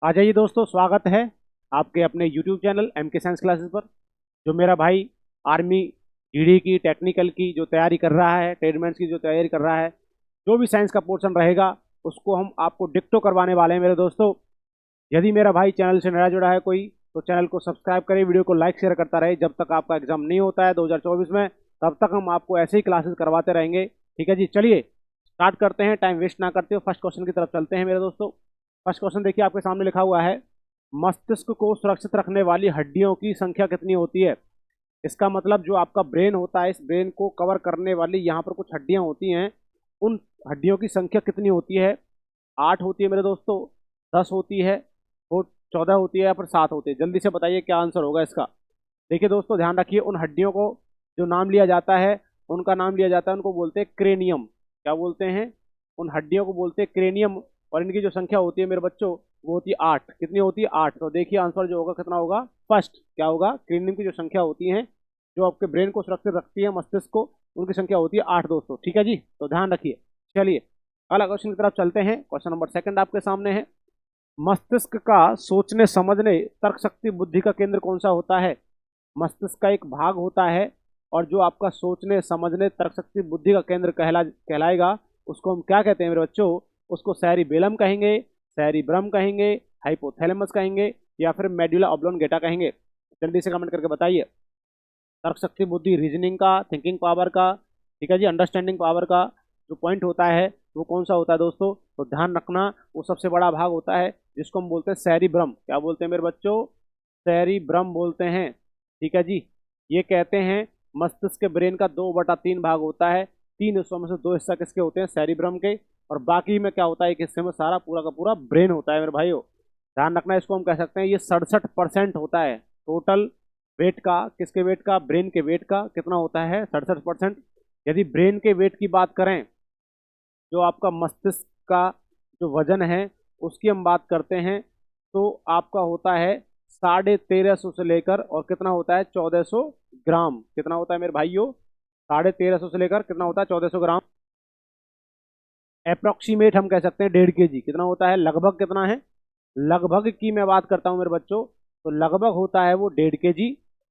आ जाइए दोस्तों, स्वागत है आपके अपने YouTube channel MK science classes पर। जो मेरा भाई आर्मी जीडी की टेक्निकल की जो तैयारी कर रहा है, ट्रेडमेंट्स की जो तैयारी कर रहा है, जो भी साइंस का पोर्शन रहेगा उसको हम आपको डिक्टो करवाने वाले हैं मेरे दोस्तों। यदि मेरा भाई चैनल से नया जुड़ा है कोई तो चैनल को सब्सक्राइब करें, वीडियो को लाइक शेयर करता रहे। जब तक आपका एग्जाम नहीं होता है 2024 में, तब तक हम आपको ऐसे ही क्लासेस करवाते रहेंगे। ठीक है जी, चलिए स्टार्ट करते हैं, टाइम वेस्ट ना करते हुए फर्स्ट क्वेश्चन की तरफ चलते हैं मेरे दोस्तों। फर्स्ट क्वेश्चन देखिए, आपके सामने लिखा हुआ है, मस्तिष्क को सुरक्षित रखने वाली हड्डियों की संख्या कितनी होती है। इसका मतलब जो आपका ब्रेन होता है, इस ब्रेन को कवर करने वाली यहाँ पर कुछ हड्डियां होती हैं, उन हड्डियों की संख्या कितनी होती है। 8 होती है मेरे दोस्तों, 10 होती है, और 14 होती है, या फिर 7 होती है। जल्दी से बताइए क्या आंसर होगा इसका। देखिए दोस्तों, ध्यान रखिए, उन हड्डियों को जो नाम लिया जाता है, उनका नाम लिया जाता है, उनको बोलते हैं क्रेनियम। क्या बोलते हैं? उन हड्डियों को बोलते हैं क्रेनियम। और इनकी जो संख्या होती है मेरे बच्चों, वो होती है 8। कितनी होती है? 8। तो देखिए आंसर जो होगा कितना होगा, फर्स्ट क्या होगा। क्रेनियम की जो संख्या होती है, जो आपके ब्रेन को सुरक्षित रखती है, मस्तिष्क को, उनकी संख्या होती है 8 दोस्तों। ठीक है जी, तो ध्यान रखिए। चलिए अगला क्वेश्चन की तरफ चलते हैं। क्वेश्चन नंबर सेकंड आपके सामने है, मस्तिष्क का सोचने समझने तर्क शक्ति बुद्धि का केंद्र कौन सा होता है। मस्तिष्क का एक भाग होता है, और जो आपका सोचने समझने तर्क शक्ति बुद्धि का केंद्र कहलाएगा, उसको हम क्या कहते हैं मेरे बच्चों? उसको सेरिबेलम कहेंगे, सेरिब्रम कहेंगे, हाइपोथैलेमस कहेंगे, या फिर मेडुला ऑब्लोंगेटा कहेंगे। जल्दी से कमेंट करके बताइए। तर्क शक्ति बुद्धि रीजनिंग का, थिंकिंग पावर का, ठीक है जी, अंडरस्टैंडिंग पावर का जो पॉइंट होता है वो कौन सा होता है दोस्तों? तो ध्यान रखना, वो सबसे बड़ा भाग होता है जिसको हम बोलते हैं सेरिब्रम। क्या बोलते हैं मेरे बच्चों? सेरिब्रम बोलते हैं। ठीक है जी, ये कहते हैं मस्तिष्क के ब्रेन का 2/3 भाग होता है। 3 हिस्सों में से 2 हिस्सा किसके होते हैं? सेरिब्रम के। और बाकी में क्या होता है? एक हिस्से में सारा पूरा का पूरा ब्रेन होता है मेरे भाइयों। ध्यान रखना, इसको हम कह सकते हैं ये 67% होता है टोटल वेट का। किसके वेट का? ब्रेन के वेट का कितना होता है? 67%। यदि ब्रेन के वेट की बात करें, जो आपका मस्तिष्क का जो वजन है उसकी हम बात करते हैं, तो आपका होता है 1350 से लेकर, और कितना होता है? 1400 ग्राम। कितना होता है मेरे भाइयों? 1350 से लेकर कितना होता है? 1400 ग्राम। अप्रोक्सीमेट हम कह सकते हैं 1.5 kg। कितना होता है? लगभग कितना है? लगभग की मैं बात करता हूँ मेरे बच्चों, तो लगभग होता है वो 1.5 kg।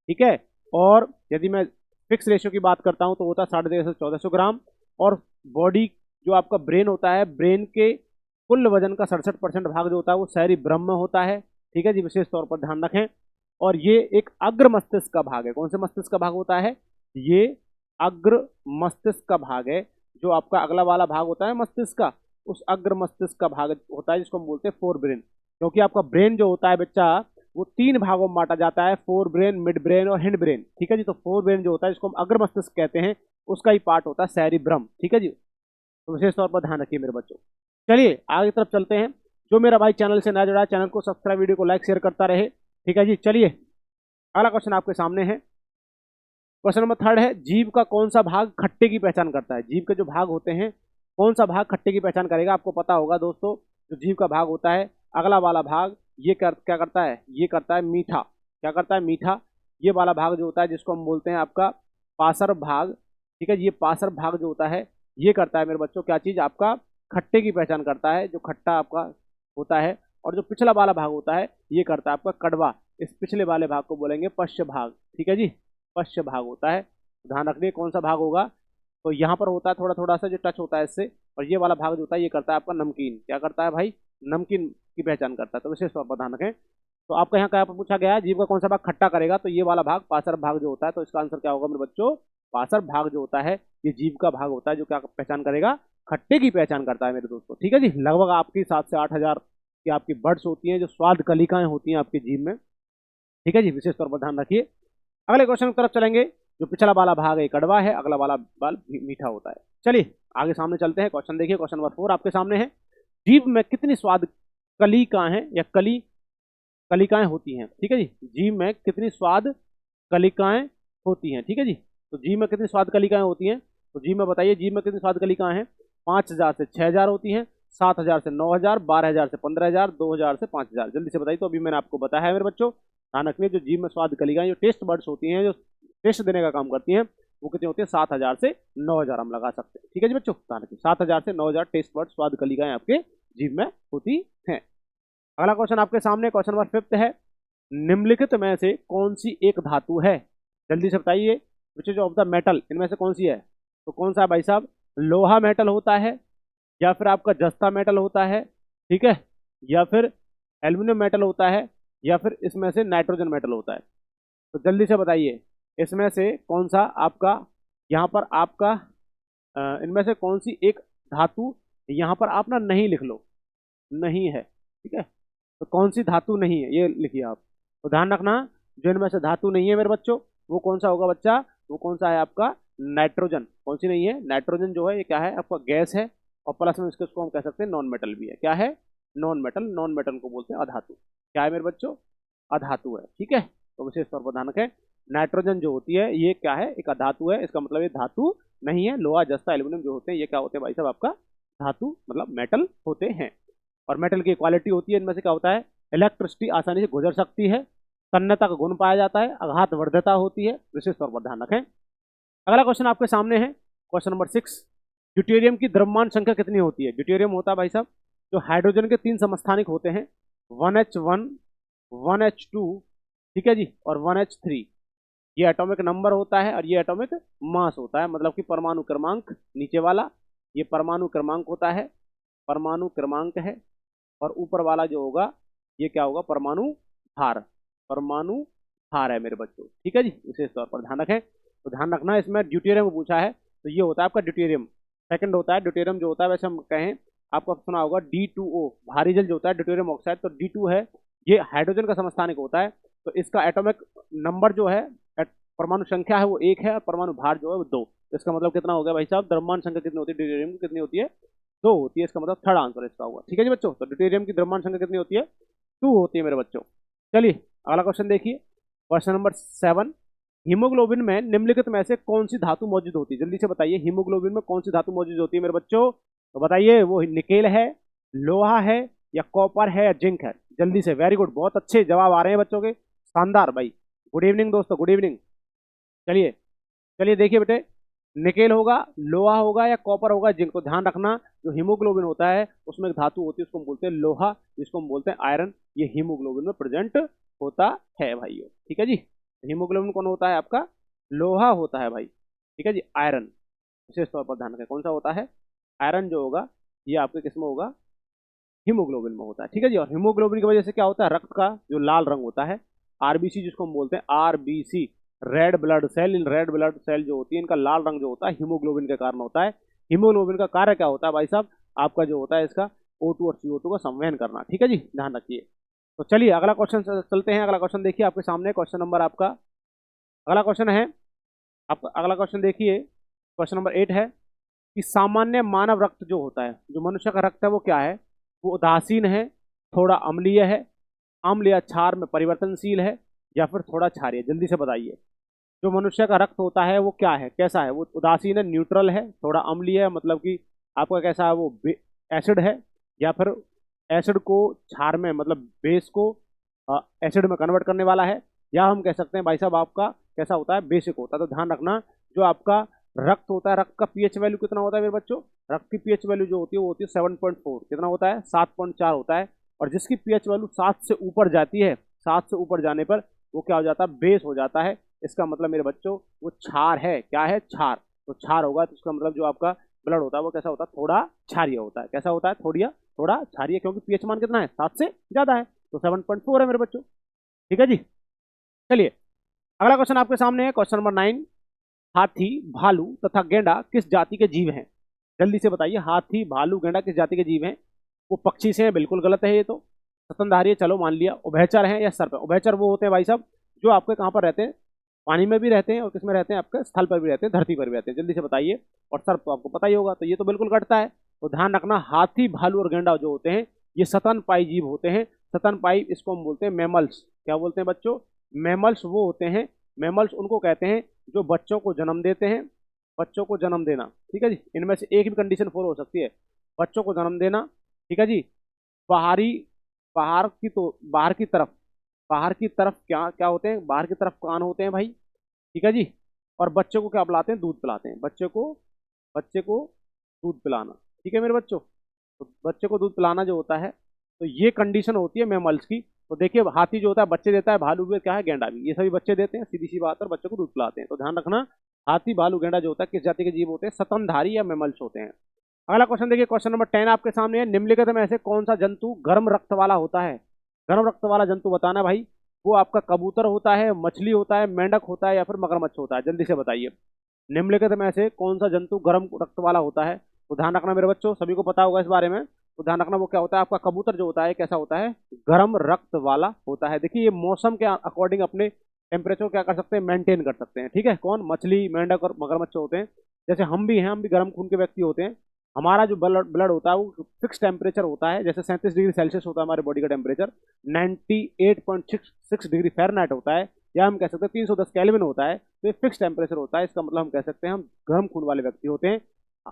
ठीक है। और यदि मैं फिक्स रेशियो की बात करता हूँ तो होता है 1350 से 1400 ग्राम। और बॉडी जो आपका ब्रेन होता है, ब्रेन के कुल वजन का 67% भाग जो होता है वो सेरिब्रम में होता है। ठीक है जी, विशेष तौर पर ध्यान रखें। और ये एक अग्र मस्तिष्क का भाग है। कौन से मस्तिष्क का भाग होता है? ये अग्र मस्तिष्क का भाग है। जो आपका अगला वाला भाग होता है मस्तिष्क का, उस अग्र मस्तिष्क का भाग होता है जिसको हम बोलते हैं फोर ब्रेन। क्योंकि आपका ब्रेन जो होता है बच्चा, वो 3 भागों में बांटा जाता है, फोर ब्रेन, मिड ब्रेन और हिंड ब्रेन। ठीक है जी, तो फोर ब्रेन जो होता है जिसको हम अग्र मस्तिष्क कहते हैं, उसका ही पार्ट होता है सेरिब्रम। ठीक है जी, तो विशेष तौर पर ध्यान रखिए मेरे बच्चों। चलिए आगे की तरफ चलते हैं। जो मेरा भाई चैनल से नया जुड़ा है, चैनल को सब्सक्राइब, वीडियो को लाइक शेयर करता रहे। ठीक है जी, चलिए अगला क्वेश्चन आपके सामने है। क्वेश्चन नंबर थर्ड है, जीव का कौन सा भाग खट्टे की पहचान करता है। जीव के जो भाग होते हैं, कौन सा भाग खट्टे की पहचान करेगा? आपको पता होगा दोस्तों, जो जीव का भाग होता है अगला वाला भाग, ये क्या करता है? ये करता है मीठा। क्या करता है? मीठा। ये वाला भाग जो होता है जिसको हम बोलते हैं आपका पार्श्व भाग। ठीक है, ये पार्श्व भाग जो होता है ये करता है मेरे बच्चों क्या चीज? आपका खट्टे की पहचान करता है, जो खट्टा आपका होता है। और जो पिछला वाला भाग होता है ये करता है आपका कड़वा। इस पिछले वाले भाग को बोलेंगे पश्च भाग। ठीक है जी, पश्च भाग होता है। ध्यान रखिए कौन सा भाग होगा। तो यहाँ पर होता है थोड़ा थोड़ा सा जो टच होता है इससे। और ये वाला भाग जो होता है ये करता है आपका नमकीन। क्या करता है भाई? नमकीन की पहचान करता है। तो विशेष तौर पर ध्यान रखें। तो आपका यहाँ क्या पूछा गया है, जीव का कौन सा भाग खट्टा करेगा? तो ये वाला भाग पार्श्व भाग जो होता है। तो इसका आंसर क्या होगा मेरे बच्चों? पार्श्व भाग जो होता है ये जीव का भाग होता है, जो क्या पहचान करेगा? खट्टे की पहचान करता है मेरे दोस्तों। ठीक है जी, लगभग आपकी 7 से 8 हजार की आपकी बर्ड्स होती हैं, जो स्वाद कलिकाएं होती हैं आपके जीव में। ठीक है जी, विशेष तौर पर ध्यान रखिए। अगले क्वेश्चन की तरफ चलेंगे। जो पिछला वाला भाग है कड़वा है, अगला वाला बाल मीठा होता है। चलिए आगे सामने चलते हैं। क्वेश्चन देखिए, क्वेश्चन नंबर 4 आपके सामने है, जीव में कितनी स्वाद कलिकाएं या कलिकाएं होती हैं। ठीक है जी, जीव में कितनी स्वाद कलिकाएं होती हैं। ठीक है जी, तो जीव में कितनी स्वाद कलिकाएं होती हैं? तो जीव में बताइए, जीव में कितनी स्वाद कलिकाएं हैं? 5000 से 6000 होती हैं, 7000 से 9000, 12000 से 15000, 2000 से 5000। जल्दी से बताइए। तो अभी मैंने आपको बताया है मेरे बच्चों, ध्यान रखिए। जो जीव में स्वाद कलिकाएं, जो टेस्ट बर्ड्स होती हैं, जो टेस्ट देने का काम करती हैं, वो कितनी होती है? 7000 से 9000 हम लगा सकते हैं। ठीक है जी बच्चों, ध्यान रखिए 7000 से 9000 टेस्ट बर्ड स्वाद कलिकाएं आपके जीव में होती हैं। अगला क्वेश्चन आपके सामने, क्वेश्चन नंबर 5 है, निम्नलिखित में से कौन सी एक धातु है? जल्दी से बताइए, which is of the metal, इनमें से कौन सी है? तो कौन सा है भाई साहब? लोहा मेटल होता है, या फिर आपका जस्ता मेटल होता है, ठीक है, या फिर एल्यूमिनियम मेटल होता है, या फिर इसमें से नाइट्रोजन मेटल होता है। तो जल्दी से बताइए, इसमें से कौन सा आपका, यहाँ पर आपका इनमें से कौन सी एक धातु यहाँ पर आप ना नहीं लिख लो, नहीं है, ठीक है। तो कौन सी धातु नहीं है ये लिखिए आप। तो ध्यान रखना, जो इनमें से धातु नहीं है मेरे बच्चों, वो कौन सा होगा बच्चा? वो कौन सा है आपका? नाइट्रोजन। कौन सी नहीं है? नाइट्रोजन जो है ये क्या है आपका? गैस है, और प्लस में इसको हम कह सकते हैं नॉन मेटल भी है। क्या है? Non metal. नॉन मेटल को बोलते हैं अधातु। क्या है मेरे बच्चों? अधातु है, ठीक है। तो विशेष तौर पर ध्यान रखें, नाइट्रोजन जो होती है ये क्या है? एक अधातु है, इसका मतलब ये धातु नहीं है। लोहा, जस्ता, एल्यूमिनियम जो होते हैं ये क्या होते हैं भाई साहब? आपका धातु मतलब मेटल होते हैं। और मेटल की क्वालिटी होती है, इनमें से क्या होता है? इलेक्ट्रिसिटी आसानी से गुजर सकती है, तन्यता का गुण पाया जाता है, आघात वर्धता होती है। विशेष तौर पर ध्यान रखें। अगला क्वेश्चन आपके सामने है, क्वेश्चन नंबर 6, ड्यूटेरियम की द्रव्यमान संख्या कितनी होती है? ड्यूटेरियम होता है भाई साहब जो हाइड्रोजन के 3 समस्थानिक होते हैं, 1H1, 1H2, ठीक है जी, और 1H3। ये एटॉमिक नंबर होता है और ये एटॉमिक मास होता है, मतलब कि परमाणु क्रमांक नीचे वाला ये परमाणु क्रमांक होता है, परमाणु क्रमांक है। और ऊपर वाला जो होगा ये क्या होगा? परमाणु भार। परमाणु भार है मेरे बच्चों, ठीक है जी। विशेष तौर पर ध्यान रखें। तो ध्यान रखना, इसमें ड्यूटेरियम को पूछा है तो ये होता है आपका ड्यूटेरियम। सेकंड होता है ड्यूटेरियम जो होता है, वैसे हम कहें आपको सुना होगा D2O, भारी जल जो होता है ड्यूटेरियम ऑक्साइड, तो D2 है, ये हाइड्रोजन का समस्थानिक होता है। तो इसका एटॉमिक नंबर जो है, परमाणु संख्या है वो 1 है, और परमाणु भार जो है वो 2। इसका मतलब कितना हो गया भाई साहब? द्रव्यमान संख्या कितनी होती है ड्यूटेरियम की? कितनी होती है? 2 होती है। इसका मतलब थर्ड आंसर इसका होगा, ठीक है जी बच्चों। तो ड्यूटेरियम की द्रव्यमान संख्या कितनी होती है? 2 होती है मेरे बच्चों। चलिए अगला क्वेश्चन देखिए, क्वेश्चन नंबर 7, हीमोग्लोबिन में निम्नलिखित में से कौन सी धातु मौजूद होती है? जल्दी से बताइए, हीमोग्लोबिन में कौन सी धातु मौजूद होती है मेरे बच्चों? तो बताइए, वो निकेल है, लोहा है, या कॉपर है, या जिंक है? जल्दी से। वेरी गुड, बहुत अच्छे जवाब आ रहे हैं बच्चों के, शानदार भाई। गुड इवनिंग दोस्तों, गुड इवनिंग। चलिए चलिए देखिए बेटे, निकेल होगा, लोहा होगा, या कॉपर होगा, जिंक। तो ध्यान रखना, जो हीमोग्लोबिन होता है उसमें एक धातु होती है, उसको हम बोलते हैं लोहा, जिसको हम बोलते हैं आयरन। ये हीमोग्लोबिन में प्रेजेंट होता है भाइयों, ठीक है जी। हीमोग्लोबिन कौन होता है आपका? लोहा होता है भाई, ठीक है जी। आयरन, विशेष तौर पर ध्यान रखें, कौन सा होता है? आयरन जो होगा ये आपके किसमें होगा? हीमोग्लोबिन में होता है, ठीक है जी। और हीमोग्लोबिन की वजह से क्या होता है? रक्त का जो लाल रंग होता है, आरबीसी जिसको हम बोलते हैं, आरबीसी, रेड ब्लड सेल, इन रेड ब्लड सेल जो होती है इनका लाल रंग जो होता है हीमोग्लोबिन के कारण होता है। हीमोग्लोबिन का कार्य क्या होता है भाई साहब? आपका जो होता है इसका O2 और CO2 का संवहन करना, ठीक है जी, ध्यान रखिए। तो चलिए अगला क्वेश्चन चलते हैं। अगला क्वेश्चन देखिए आपके सामने, क्वेश्चन नंबर आपका अगला क्वेश्चन है आपका, अगला क्वेश्चन देखिए, क्वेश्चन नंबर 8 है कि सामान्य मानव रक्त जो होता है, जो मनुष्य का रक्त है वो क्या है? वो उदासीन है, थोड़ा अम्लीय है, अम्ल या क्षार में परिवर्तनशील है, या फिर थोड़ा क्षारीय? जल्दी से बताइए, जो मनुष्य का रक्त होता है वो क्या है, कैसा है? वो उदासीन है, न्यूट्रल है, थोड़ा अम्लीय है, मतलब कि आपका कैसा है वो? एसिड है, या फिर एसिड को क्षार में मतलब बेस को एसिड में कन्वर्ट करने वाला है, या हम कह सकते हैं भाई साहब आपका कैसा होता है? बेसिक होता है। तो ध्यान रखना, जो आपका रक्त होता है, रक्त का पीएच वैल्यू कितना होता है मेरे बच्चों? रक्त की पीएच वैल्यू जो होती है वो होती है 7.4। कितना होता है? 7.4 होता है। और जिसकी पीएच वैल्यू 7 से ऊपर जाती है, 7 से ऊपर जाने पर वो क्या हो जाता है? बेस हो जाता है। इसका मतलब मेरे बच्चों वो क्षार है। क्या है? क्षार। तो क्षार होगा तो इसका मतलब जो आपका ब्लड होता है वो कैसा होता है? थोड़ा क्षारीय होता है। कैसा होता है? थोड़ा क्षारीय, क्योंकि पीएच मान कितना है? 7 से ज्यादा है, तो 7.4 है मेरे बच्चों, ठीक है जी। चलिए अगला क्वेश्चन आपके सामने है, क्वेश्चन नंबर 9, हाथी, भालू तथा गेंडा किस जाति के जीव हैं? जल्दी से बताइए, हाथी, भालू, गेंडा किस जाति के जीव हैं? वो पक्षी से हैं, बिल्कुल गलत है ये तो। स्तनधारी है, चलो मान लिया। उभयचर हैं या सर्प? उभयचर वो होते हैं भाई साहब जो आपके कहाँ पर रहते हैं? पानी में भी रहते हैं, और किस में रहते हैं? आपके स्थल पर भी रहते हैं, धरती पर भी रहते हैं। जल्दी से बताइए। और सर्प तो आपको पता ही होगा, तो ये तो बिल्कुल कटता है। तो ध्यान रखना, हाथी, भालू और गेंडा जो होते हैं ये स्तनपाई जीव होते हैं। स्तनपाई, इसको हम बोलते हैं मैमल्स। क्या बोलते हैं बच्चों? मैमल्स वो होते हैं, मैमल्स उनको कहते हैं जो बच्चों को जन्म देते हैं। बच्चों को जन्म देना, ठीक है जी। इनमें से एक भी कंडीशन फॉलो हो सकती है, बच्चों को जन्म देना, ठीक है जी। बाहरी, बाहर की तरफ क्या क्या होते हैं? बाहर की तरफ कान होते हैं भाई, ठीक है जी। और बच्चों को क्या पिलाते हैं? दूध पिलाते हैं। बच्चे को दूध पिलाना, ठीक है मेरे बच्चों। तो बच्चे को दूध पिलाना जो होता है तो ये कंडीशन होती है मैमल्स की। तो देखिए हाथी जो होता है बच्चे देता है, भालू भी क्या है, गेंडा भी, ये सभी बच्चे देते हैं, सीधी सी बात है, और बच्चों को दूध पिलाते हैं। तो ध्यान रखना, हाथी भालू गेंडा जो होता है किस जाति के जीव होते हैं, स्तनधारी या मैमल्स होते हैं। अगला क्वेश्चन देखिए, क्वेश्चन नंबर 10 आपके सामने है, निम्नलिखित में ऐसे कौन सा जंतु गर्म रक्त वाला होता है। गर्म रक्त वाला जंतु बताना भाई, वो आपका कबूतर होता है, मछली होता है, मेंढक होता है, या फिर मगरमच्छ होता है, जल्दी से बताइए। निम्नलिखित में से कौन सा जंतु गर्म रक्त वाला होता है। तो ध्यान रखना मेरे बच्चों, सभी को पता होगा इस बारे में। तो ध्यान रखना वो क्या होता है, आपका कबूतर जो होता है कैसा होता है, गर्म रक्त वाला होता है। देखिए ये मौसम के अकॉर्डिंग अपने टेम्परेचर क्या कर सकते हैं, मेंटेन कर सकते हैं, ठीक है। कौन, मछली, मेंढक और मगरमच्छ होते हैं। जैसे हम भी हैं, हम भी गर्म खून के व्यक्ति होते हैं। हमारा जो ब्लड होता है वो फिक्स टेम्परेचर होता है, जैसे 37 डिग्री सेल्सियस होता है हमारे बॉडी का टेम्परेचर, 98.6 डिग्री फ़ारेनहाइट होता है, या हम कह सकते हैं 310 केल्विन होता है। तो ये फिक्स टेम्परेचर होता है, इसका मतलब हम कह सकते हैं हम गर्म खून वाले व्यक्ति होते हैं।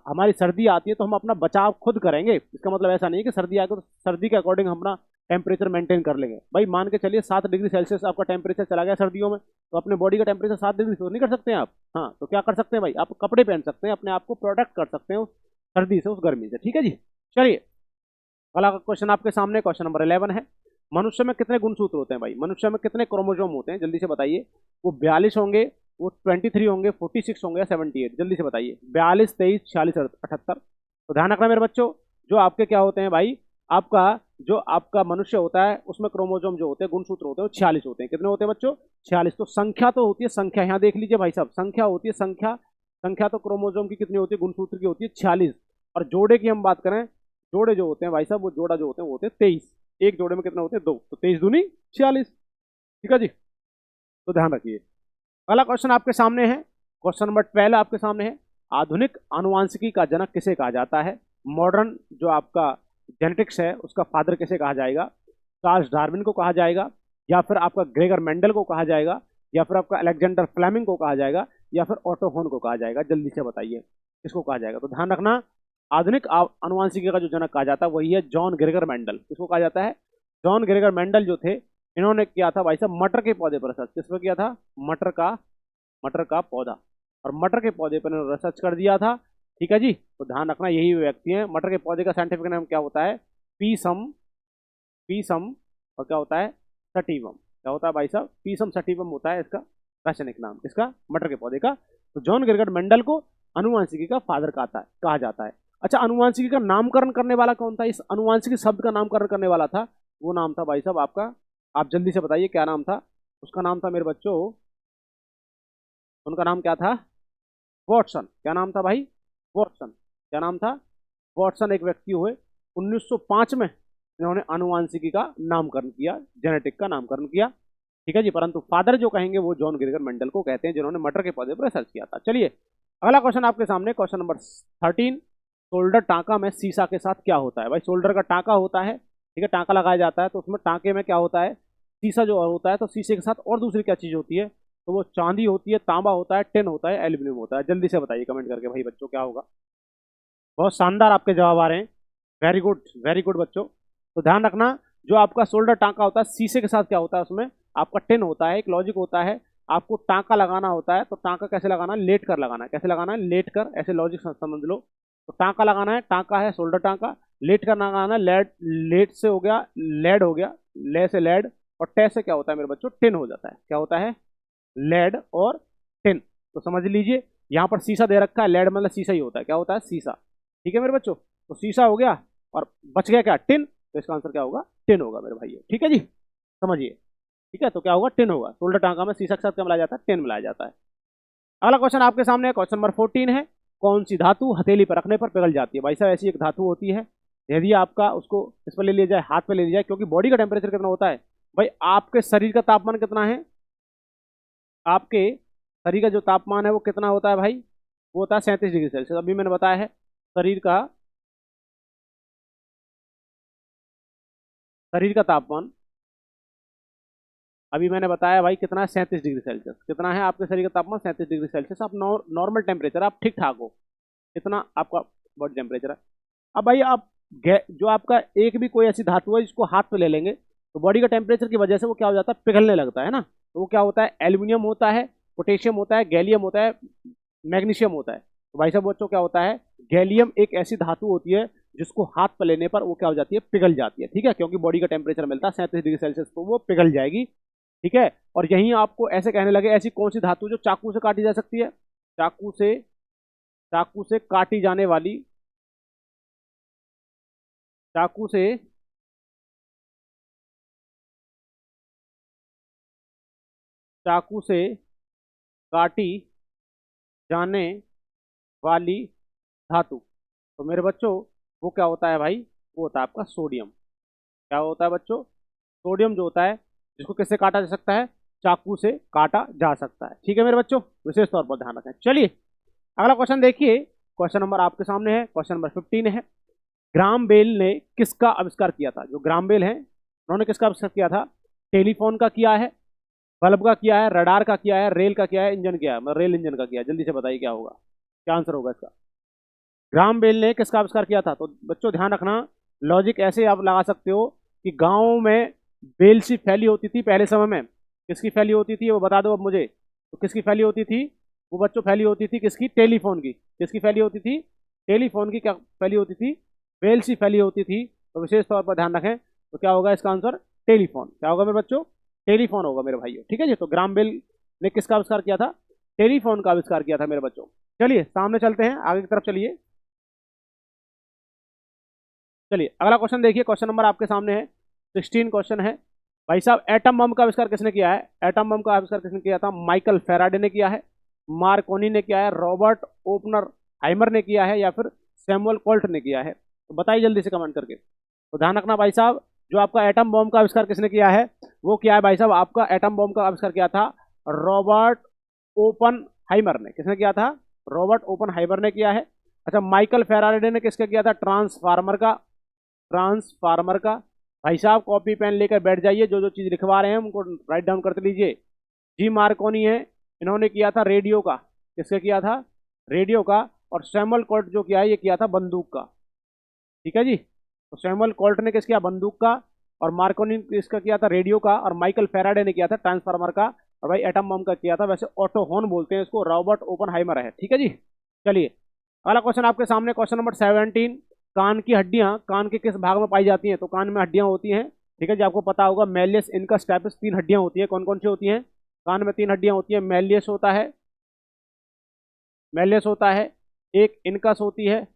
हमारी सर्दी आती है तो हम अपना बचाव खुद करेंगे, इसका मतलब ऐसा नहीं है कि सर्दी आए तो सर्दी के अकॉर्डिंग हम अपना टेम्परेचर मेंटेन कर लेंगे। भाई मान के चलिए 7 डिग्री सेल्सियस आपका टेम्परेचर चला गया सर्दियों में, तो अपने बॉडी का टेम्परेचर 7 डिग्री तो नहीं कर सकते हैं आप। हाँ, तो क्या कर सकते हैं भाई, आप कपड़े पहन सकते हैं, अपने आप को प्रोटेक्ट कर सकते हैं उस सर्दी से, उस गर्मी से, ठीक है जी। चलिए अगला क्वेश्चन आपके सामने, क्वेश्चन नंबर 11 है, मनुष्य में कितने गुणसूत्र होते हैं भाई, मनुष्य में कितने क्रोमोजोम होते हैं, जल्दी से बताइए। वो 42 होंगे, वो 23 होंगे, 46 होंगे, या 78, जल्दी से बताइए। 42, 23, 46, 78। तो ध्यान रखना मेरे बच्चों, जो आपके क्या होते हैं भाई, आपका जो आपका मनुष्य होता है उसमें क्रोमोजोम जो होते हैं, गुणसूत्र होते हैं, वो 46 होते हैं। कितने होते हैं बच्चों, 46। तो संख्या तो होती है, संख्या यहाँ देख लीजिए भाई साहब, संख्या होती है, संख्या संख्या तो क्रोमोजोम की कितनी होती है, गुणसूत्र की होती है 46। और जोड़े की हम बात करें, जोड़े जो होते हैं भाई साहब, वो जोड़ा जो होते हैं वो होते हैं 23। एक जोड़े में कितने होते हैं, 2, तो 23 दूनी 46, ठीक है जी। तो ध्यान रखिए। अगला क्वेश्चन आपके सामने है, क्वेश्चन नंबर 12 आपके सामने है, आधुनिक आनुवांशिकी का जनक किसे कहा जाता है। मॉडर्न जो आपका जेनेटिक्स है उसका फादर किसे कहा जाएगा, चार्ल्स डार्विन को कहा जाएगा, या फिर आपका ग्रेगर मेंडल को कहा जाएगा, या फिर आपका अलेक्जेंडर फ्लेमिंग को कहा जाएगा, या फिर ऑटो हॉर्न को कहा जाएगा, जल्दी से बताइए किसको कहा जाएगा। तो ध्यान रखना, आधुनिक आनुवांशिकी का जो जनक कहा जाता है वही है जॉन ग्रेगर मेंडल। किसको कहा जाता है, जॉन ग्रेगर मेंडल जो थे, इन्होंने किया था भाई साहब मटर के पौधे पर रिसर्च। किस पर किया था, मटर का पौधा, और मटर के पौधे पर इन्होंने रिसर्च कर दिया था, ठीक है जी। तो ध्यान रखना यही व्यक्ति हैं। मटर के पौधे का साइंटिफिक नाम क्या होता है, पीसम, पीसम, और क्या होता है, सटिवम। क्या होता है भाई साहब, पीसम सटिवम होता है इसका रासायनिक नाम, इसका मटर के पौधे का। तो जॉन ग्रेगर मेंडल को अनुवांशिकी का फादर कहा जाता है। अच्छा, अनुवांशिकी का नामकरण करने वाला कौन था, इस अनुवांशिकी शब्द का नामकरण करने वाला था, वो नाम था भाई साहब आपका, आप जल्दी से बताइए क्या नाम था। उसका नाम था मेरे बच्चों, उनका नाम क्या था, वॉटसन। क्या नाम था भाई, वॉटसन। क्या नाम था, वॉटसन एक व्यक्ति हुए, 1905 में इन्होंने अनुवांशिकी का नामकरण किया, जेनेटिक का नामकरण किया, ठीक है जी। परंतु फादर जो कहेंगे वो जॉन ग्रेगर मेंडल को कहते हैं, जिन्होंने मटर के पौधे पर रिसर्च किया था। चलिए अगला क्वेश्चन आपके सामने, क्वेश्चन नंबर 13, शोल्डर टांका में सीसा के साथ क्या होता है भाई। शोल्डर का टांका होता है, ठीक है, टांका लगाया जाता है, तो उसमें टांके में क्या होता है, सीसा जो होता है। तो शीशे के साथ और दूसरी क्या चीज होती है, तो वो चांदी होती है, तांबा होता है, टिन होता है, एल्यूमिनियम होता है। जल्दी से बताइए कमेंट करके भाई बच्चों क्या होगा। बहुत शानदार आपके जवाब आ रहे हैं, वेरी गुड, वेरी गुड बच्चों। तो ध्यान रखना, जो आपका शोल्डर टांका होता है शीशे के साथ क्या होता है, उसमें आपका टिन होता है, एक लॉजिक होता है, आपको टांका लगाना होता है। तो टांका कैसे लगाना है, लेट कर लगाना है। कैसे लगाना है, लेट कर, ऐसे लॉजिक समझ लो। तो टांका लगाना है, टांका है शोल्डर टांका, लेट कर लगाना है, लेट, लेट से हो गया लेड, हो गया ले से लेड, और टे से क्या होता है मेरे बच्चों, टिन हो जाता है। क्या होता है, लेड और टिन। तो समझ लीजिए यहाँ पर शीशा दे रखा है, लेड मतलब शीशा ही होता है, क्या होता है, शीशा, ठीक है मेरे बच्चों। तो शीशा हो गया और बच गया क्या, टिन। तो इसका आंसर क्या होगा, टिन होगा मेरे भाई, ठीक है जी, समझिए, ठीक है। तो क्या होगा, टिन होगा। शोल्डर टांका में शीशा के साथ क्या मिलाया जाता है, टिन मिलाया जाता है। अगला क्वेश्चन आपके सामने, क्वेश्चन नंबर 14 है, कौन सी धातु हथेली पर रखने पर पिघल जाती है भाई साहब। ऐसी एक धातु होती है, यदि आपका उसको इस पर ले लिया जाए, हाथ पे ले लिया जाए, क्योंकि बॉडी का टेम्परेचर कितना होता है भाई, आपके शरीर का तापमान कितना है, आपके शरीर का जो तापमान है वो कितना होता है भाई, वो होता है 37 डिग्री सेल्सियस। अभी मैंने बताया है शरीर का तापमान, अभी मैंने बताया भाई कितना है, 37 डिग्री सेल्सियस। कितना है आपके शरीर का तापमान, 37 डिग्री सेल्सियस। आप नॉर्मल टेम्परेचर, आप ठीक ठाक हो, इतना आपका बॉडी टेम्परेचर है। अब भाई आप जो आपका एक भी कोई ऐसी धातु है जिसको हाथ पे ले लेंगे, तो बॉडी का टेम्परेचर की वजह से वो क्या हो जाता है, पिघलने लगता है ना। तो वो क्या होता है, एल्यूमिनियम होता है, पोटेशियम होता है, गैलियम होता है, मैग्नीशियम होता है। तो भाई साहब बच्चों क्या होता है, गैलियम एक ऐसी धातु होती है जिसको हाथ पर लेने पर वो क्या हो जाती है, पिघल जाती है। ठीक है, क्योंकि बॉडी का टेम्परेचर मिलता है 37 डिग्री सेल्सियस, तो वो पिघल जाएगी। ठीक है, और यहीं आपको ऐसे कहने लगे ऐसी कौन सी धातु जो चाकू से काटी जा सकती है, चाकू से काटी जाने वाली, चाकू से चाकू से काटी जाने वाली धातु। तो मेरे बच्चों वो क्या होता है भाई, वो होता है आपका सोडियम। क्या होता है बच्चों, सोडियम जो होता है, जिसको किससे काटा जा सकता है, चाकू से काटा जा सकता है। ठीक है मेरे बच्चों, विशेष तौर पर ध्यान रखें। चलिए अगला क्वेश्चन देखिए, क्वेश्चन नंबर आपके सामने है, क्वेश्चन नंबर 15 है। ग्राम बेल ने किसका आविष्कार किया था। जो ग्राम बेल है उन्होंने किसका आविष्कार किया था, टेलीफोन का किया है, बल्ब का किया है, रडार का किया है, रेल का किया है, इंजन किया है, मतलब रेल इंजन का किया है। जल्दी से बताइए क्या होगा, क्या आंसर होगा इसका। ग्राम बेल ने किसका आविष्कार किया था। तो बच्चों ध्यान रखना, लॉजिक ऐसे आप लगा सकते हो कि गांव में बेल सी फैली होती थी पहले समय में, किसकी फैली होती थी वो बता दो अब मुझे। तो किसकी फैली होती थी वो बच्चों, फैली होती थी किसकी, टेलीफोन की। किसकी फैली होती थी, टेलीफोन की। क्या फैली होती थी, बेल सी फैली होती थी। तो विशेष तौर पर ध्यान रखें, तो क्या होगा इसका आंसर, टेलीफोन। क्या होगा मेरे बच्चों, टेलीफोन होगा मेरे भाइयों। ठीक है जी, तो ग्राम बेल ने किसका आविष्कार किया था, टेलीफोन का आविष्कार किया था मेरे बच्चों। चलिए सामने चलते हैं, आगे की तरफ चलिए। चलिए अगला क्वेश्चन देखिए, क्वेश्चन नंबर आपके सामने है, 16 क्वेश्चन है। भाई साहब एटम बम का आविष्कार किसने किया है, एटम बम का आविष्कार किसने किया था। माइकल फेराडे ने किया है, मार्कोनी ने किया है, रॉबर्ट ओपनर हाइमर ने किया है, या फिर सैमुअल कोल्ट ने किया है। तो बताइए जल्दी से कमेंट करके। तो ध्यान रखना भाई साहब, जो आपका एटम बम का आविष्कार किसने किया है, वो क्या है भाई साहब, आपका एटम बम का आविष्कार किया था रॉबर्ट ओपन हाइमर ने। किसने किया था, रॉबर्ट ओपन हाइमर ने किया है। अच्छा, माइकल फेराडे ने किसका किया था, ट्रांसफार्मर का, ट्रांसफार्मर का। भाई साहब कॉपी पेन लेकर बैठ जाइए, जो जो चीज लिखवा रहे हैं उनको राइट डाउन करते लीजिए। जी मार्कोनी है, इन्होंने किया था रेडियो का। किसका किया था, रेडियो का। और सैमुअल कोल्ट जो किया है ये किया था बंदूक का। ठीक है जी, तो सैमुअल कोल्ट ने किस किया, बंदूक का। और मार्कोनी ने किसका किया था, रेडियो का। और माइकल फेराडे ने किया था ट्रांसफार्मर का। और भाई एटम बम का किया था, वैसे ऑटो हॉर्न बोलते हैं इसको, रॉबर्ट ओपन हाइमर है। ठीक है जी, चलिए अगला क्वेश्चन आपके सामने, क्वेश्चन नंबर 17। कान की हड्डियां कान के किस भाग में पाई जाती हैं। तो कान में हड्डियां होती हैं, ठीक है जी, आपको पता होगा, मेलियस, इनकस, स्टेपिस, 3 हड्डियां होती है। कौन कौन सी होती हैं, कान में 3 हड्डियां होती है। मेलियस होता है, मेलियस होता है, एक इनकस होती है,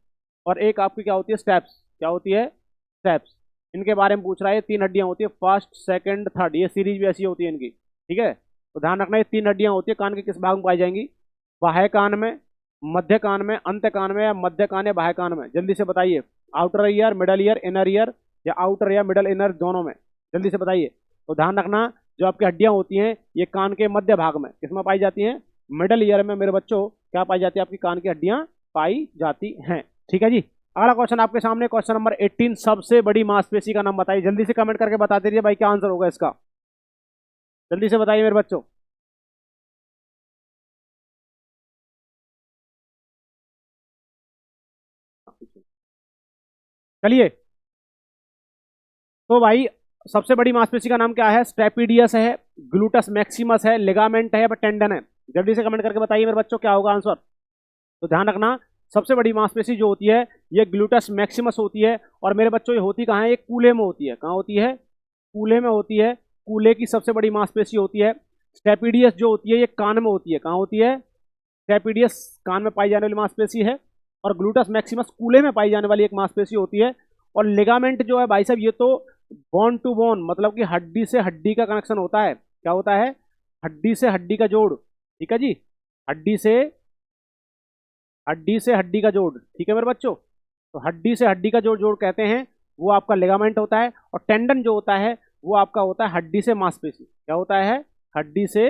और एक आपकी क्या होती है, स्टेप्स। क्या होती है, स्टेप्स। इनके बारे में पूछ रहा है, 3 हड्डियां होती है, फर्स्ट सेकंड थर्ड, ये सीरीज भी ऐसी होती है इनकी। ठीक है, तो ध्यान रखना ये 3 हड्डियां होती है, कान के किस भाग में पाई जाएंगी, बाह्य कान में, मध्य कान में, अंत कान में, या मध्य कान या बाह्य कान में। जल्दी से बताइए, outer ear, middle ear, inner ear, या आउटर या मिडल इनर दोनों में, जल्दी से बताइए। तो ध्यान रखना, जो आपकी हड्डियां होती हैं ये कान के मध्य भाग में किसमें पाई जाती हैं, मिडल ईयर में मेरे बच्चों क्या पाई जाती है, आपकी कान की हड्डियां पाई जाती हैं। ठीक है जी, अगला क्वेश्चन आपके सामने, क्वेश्चन नंबर 18। सबसे बड़ी मांसपेशी का नाम बताइए। जल्दी से कमेंट करके बता दीजिए भाई क्या आंसर होगा इसका, जल्दी से बताइए मेरे बच्चों। चलिए, तो भाई सबसे बड़ी मांसपेशी का नाम क्या है, स्टेपिडियस है, ग्लूटस मैक्सिमस है, लिगामेंट है, या टेंडन है। जल्दी से कमेंट करके बताइए मेरे बच्चों क्या होगा आंसर। तो ध्यान रखना, सबसे बड़ी मांसपेशी जो होती है ये ग्लूटस मैक्सिमस होती है। और मेरे बच्चों ये होती कहाँ है, ये कूल्हे में होती है। कहाँ होती है, कूल्हे में होती है। कूल्हे की सबसे बड़ी मांसपेशी होती है। स्टेपिडियस जो होती है ये कान में होती है। कहाँ होती है, स्टेपिडियस कान में पाई जाने वाली मांसपेशी है। और ग्लूटस मैक्सिमस कूल्हे में पाई जाने वाली एक मांसपेशी होती है। और लिगामेंट जो है भाई साहब, ये तो बोन टू बोन, मतलब कि हड्डी से हड्डी का कनेक्शन होता है। क्या होता है, हड्डी से हड्डी का जोड़। ठीक है जी, हड्डी से हड्डी का जोड़। ठीक है मेरे बच्चों, तो हड्डी से हड्डी का जोड़ जोड़ कहते हैं, वो आपका लिगामेंट होता है। और टेंडन जो होता है वो आपका होता है हड्डी से मांसपेशी। क्या होता है, हड्डी से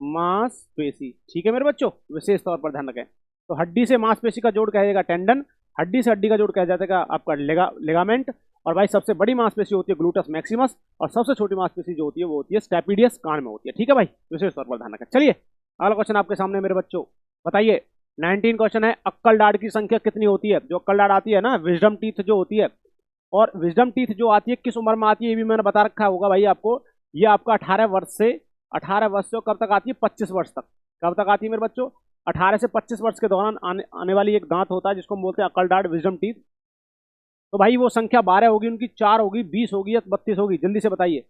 मांसपेशी। ठीक है मेरे बच्चों, विशेष तौर पर ध्यान रखें। तो हड्डी से मांसपेशी का जोड़ कहेगा टेंडन, हड्डी से हड्डी का जोड़ कहा जाएगा आपका लिगामेंट। और भाई सबसे बड़ी मांसपेशी होती है ग्लूटस मैक्सिमस, और सबसे छोटी मांसपेशी जो होती है वो होती है स्टेपिडियस, कान में होती है। ठीक है भाई, विशेष तौर पर ध्यान रखें। चलिए अगला क्वेश्चन आपके सामने मेरे बच्चों, बताइए 19 क्वेश्चन है, अक्कल दाढ़ की संख्या कितनी होती है। जो अक्कल दाढ़ आती है ना, विजडम टीथ जो होती है, और विजडम टीथ जो आती है किस उम्र में आती है, ये भी मैंने बता रखा होगा भाई आपको। ये आपका 18 वर्ष से कब तक आती है, 25 वर्ष तक। कब तक आती है मेरे बच्चों, 18 से 25 वर्ष के दौरान आने वाली एक दांत होता है जिसको हम बोलते हैं अक्कल दाढ़, विजडम टीथ। तो भाई वो संख्या 12 होगी, उनकी 4 होगी, 20 होगी या 32 होगी, जल्दी से बताइए।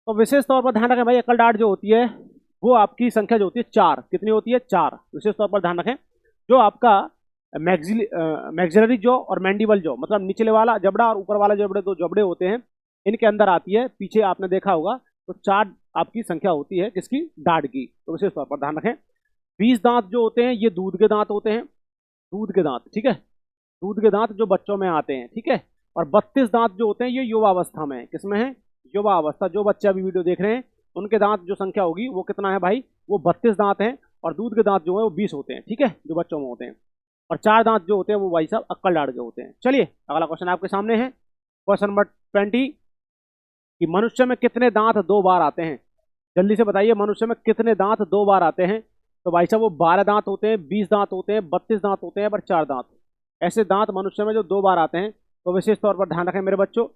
तो विशेष तौर पर ध्यान रखें भाई, एकल डार्ट जो होती है वो आपकी संख्या जो होती है 4, कितनी होती है 4, विशेष तौर पर ध्यान रखें। जो आपका मैक्सिलरी जॉ और मैंडिबल जॉ, मतलब निचले वाला जबड़ा और ऊपर वाला जबड़े, दो जबड़े होते हैं, इनके अंदर आती है, पीछे आपने देखा होगा। तो 4 आपकी संख्या होती है किसकी, डार्ट की। तो विशेष तौर पर ध्यान रखें। 20 दांत जो होते हैं ये दूध के दांत होते हैं, दूध के दांत, ठीक है, दूध के दांत जो बच्चों में आते हैं, ठीक है। और 32 दांत जो होते हैं ये युवावस्था में है, किसमें है, युवा अवस्था। जो बच्चे अभी वीडियो देख रहे हैं उनके दांत जो संख्या होगी वो कितना है भाई, वो 32 दांत हैं। और दूध के दांत जो है वो 20 होते हैं, ठीक है, जो बच्चों में होते हैं। और 4 दांत जो होते हैं वो भाई साहब अक्कल डाड़ के होते हैं। चलिए अगला क्वेश्चन आपके सामने है, क्वेश्चन नंबर 20, कि मनुष्य में कितने दांत 2 बार आते हैं, जल्दी से बताइए, मनुष्य में कितने दांत 2 बार आते हैं। तो भाई साहब वो 12 दांत होते हैं, 20 दांत होते हैं, 32 दांत होते हैं, पर 4 दांत, ऐसे दांत मनुष्य में जो 2 बार आते हैं। तो विशेष तौर पर ध्यान रखें मेरे बच्चों,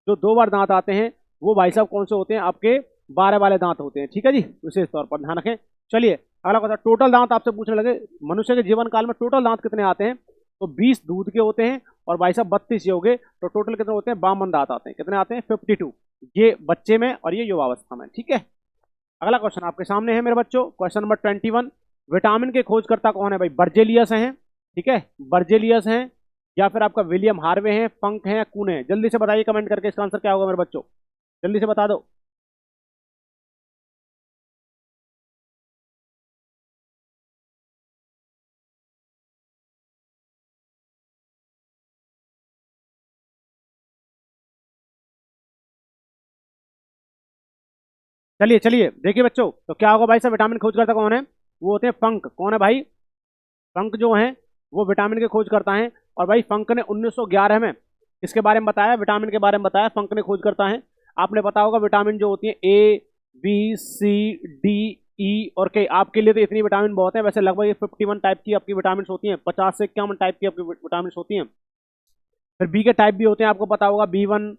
जो 2 बार दांत आते हैं वो भाई साहब कौन से होते हैं, आपके 12 वाले दांत होते हैं, ठीक है जी, विशेष तौर पर ध्यान रखें। चलिए अगला क्वेश्चन, टोटल दांत आपसे पूछने लगे, मनुष्य के जीवन काल में टोटल दांत कितने आते हैं। तो 20 दूध के होते हैं और भाई साहब 32 ये हो गए, तो टोटल कितने होते हैं, 52 दांत आते हैं। कितने आते हैं, 52, ये बच्चे में और ये युवावस्था में, ठीक है। अगला क्वेश्चन आपके सामने है मेरे बच्चों, क्वेश्चन नंबर 21, विटामिन के खोजकर्ता कौन है भाई, बर्जेलियस हैं, ठीक है, बर्जेलियस हैं, या फिर आपका विलियम हार्वे हैं, फंक हैं, कूने हैं, जल्दी से बताइए कमेंट करके इसका आंसर क्या होगा मेरे बच्चों, जल्दी से बता दो। चलिए चलिए देखिए बच्चों, तो क्या होगा भाई साहब, विटामिन खोजकर्ता कौन है, वो होते हैं फंक। कौन है भाई, फंक जो हैं वो विटामिन के खोजकर्ता हैं। और भाई फंक ने 1911 में इसके बारे में बताया, विटामिन के बारे में बताया, फंक ने खोज करता है। आपने पता होगा विटामिन जो होती है A B C D E और के, आपके लिए तो इतनी विटामिन बहुत है, वैसे लगभग ये 51 टाइप की आपकी विटामिन होती हैं, 50 से 51 टाइप की आपकी विटामिन होती हैं। फिर बी के टाइप भी होते हैं, आपको पता होगा B1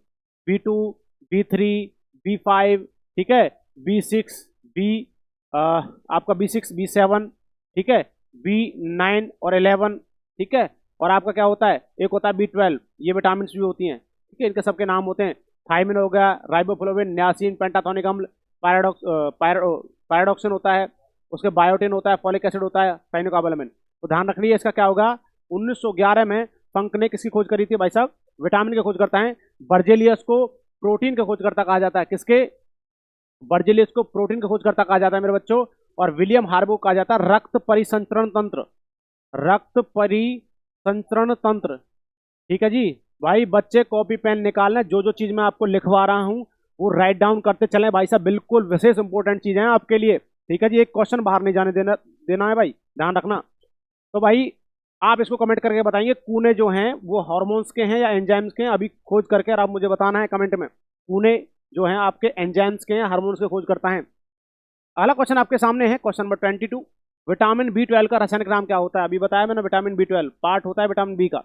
B2 B3 B5, ठीक है, B6 बी आपका B6 B7, ठीक है, B9 और 11, ठीक है। और आपका क्या होता है, एक होता है B12, ये विटामिन भी होती हैं, ठीक है, इनके सबके नाम होते हैं, थायमिन हो गया, राइबोफ्लोविन, नियासिन, पेंटाथोनिक अम्ल, पायरोडॉक्सिन होता है, उसके बायोटिन होता है, फॉलिक एसिड होता है, साइनोकार्बोलामिन। तो ध्यान रखिए इसका क्या होगा, 1911 में फंक ने किसकी खोज करी थी भाई साहब, विटामिन के खोज करता है। बर्जेलियस को प्रोटीन का खोजकर्ता कहा जाता है, किसके, बर्जेलियस को प्रोटीन का खोजकर्ता कहा जाता है मेरे बच्चों। और विलियम हार्बो कहा जाता है रक्त परिसंचरण तंत्र, रक्त परिसंचरण तंत्र, ठीक है जी। भाई बच्चे कॉपी पेन निकालना, जो जो चीज मैं आपको लिखवा रहा हूं वो राइट डाउन करते चलें भाई साहब, बिल्कुल विशेष इंपॉर्टेंट चीजें हैं आपके लिए, ठीक है जी। एक क्वेश्चन बाहर नहीं जाने देना है भाई, ध्यान रखना। तो भाई आप इसको कमेंट करके बताएंगे कूने जो हैं वो हार्मोन्स के हैं या एंजाइम्स के हैं, अभी खोज करके और आप मुझे बताना है कमेंट में, कूने जो हैं आपके एंजाइम्स के हैं, हार्मोन्स के खोज करता है। अगला क्वेश्चन आपके सामने है, क्वेश्चन नंबर 22, विटामिन B12 का रासायनिक नाम क्या होता है। अभी बताया मैंने, विटामिन B12 पार्ट होता है विटामिन बी का,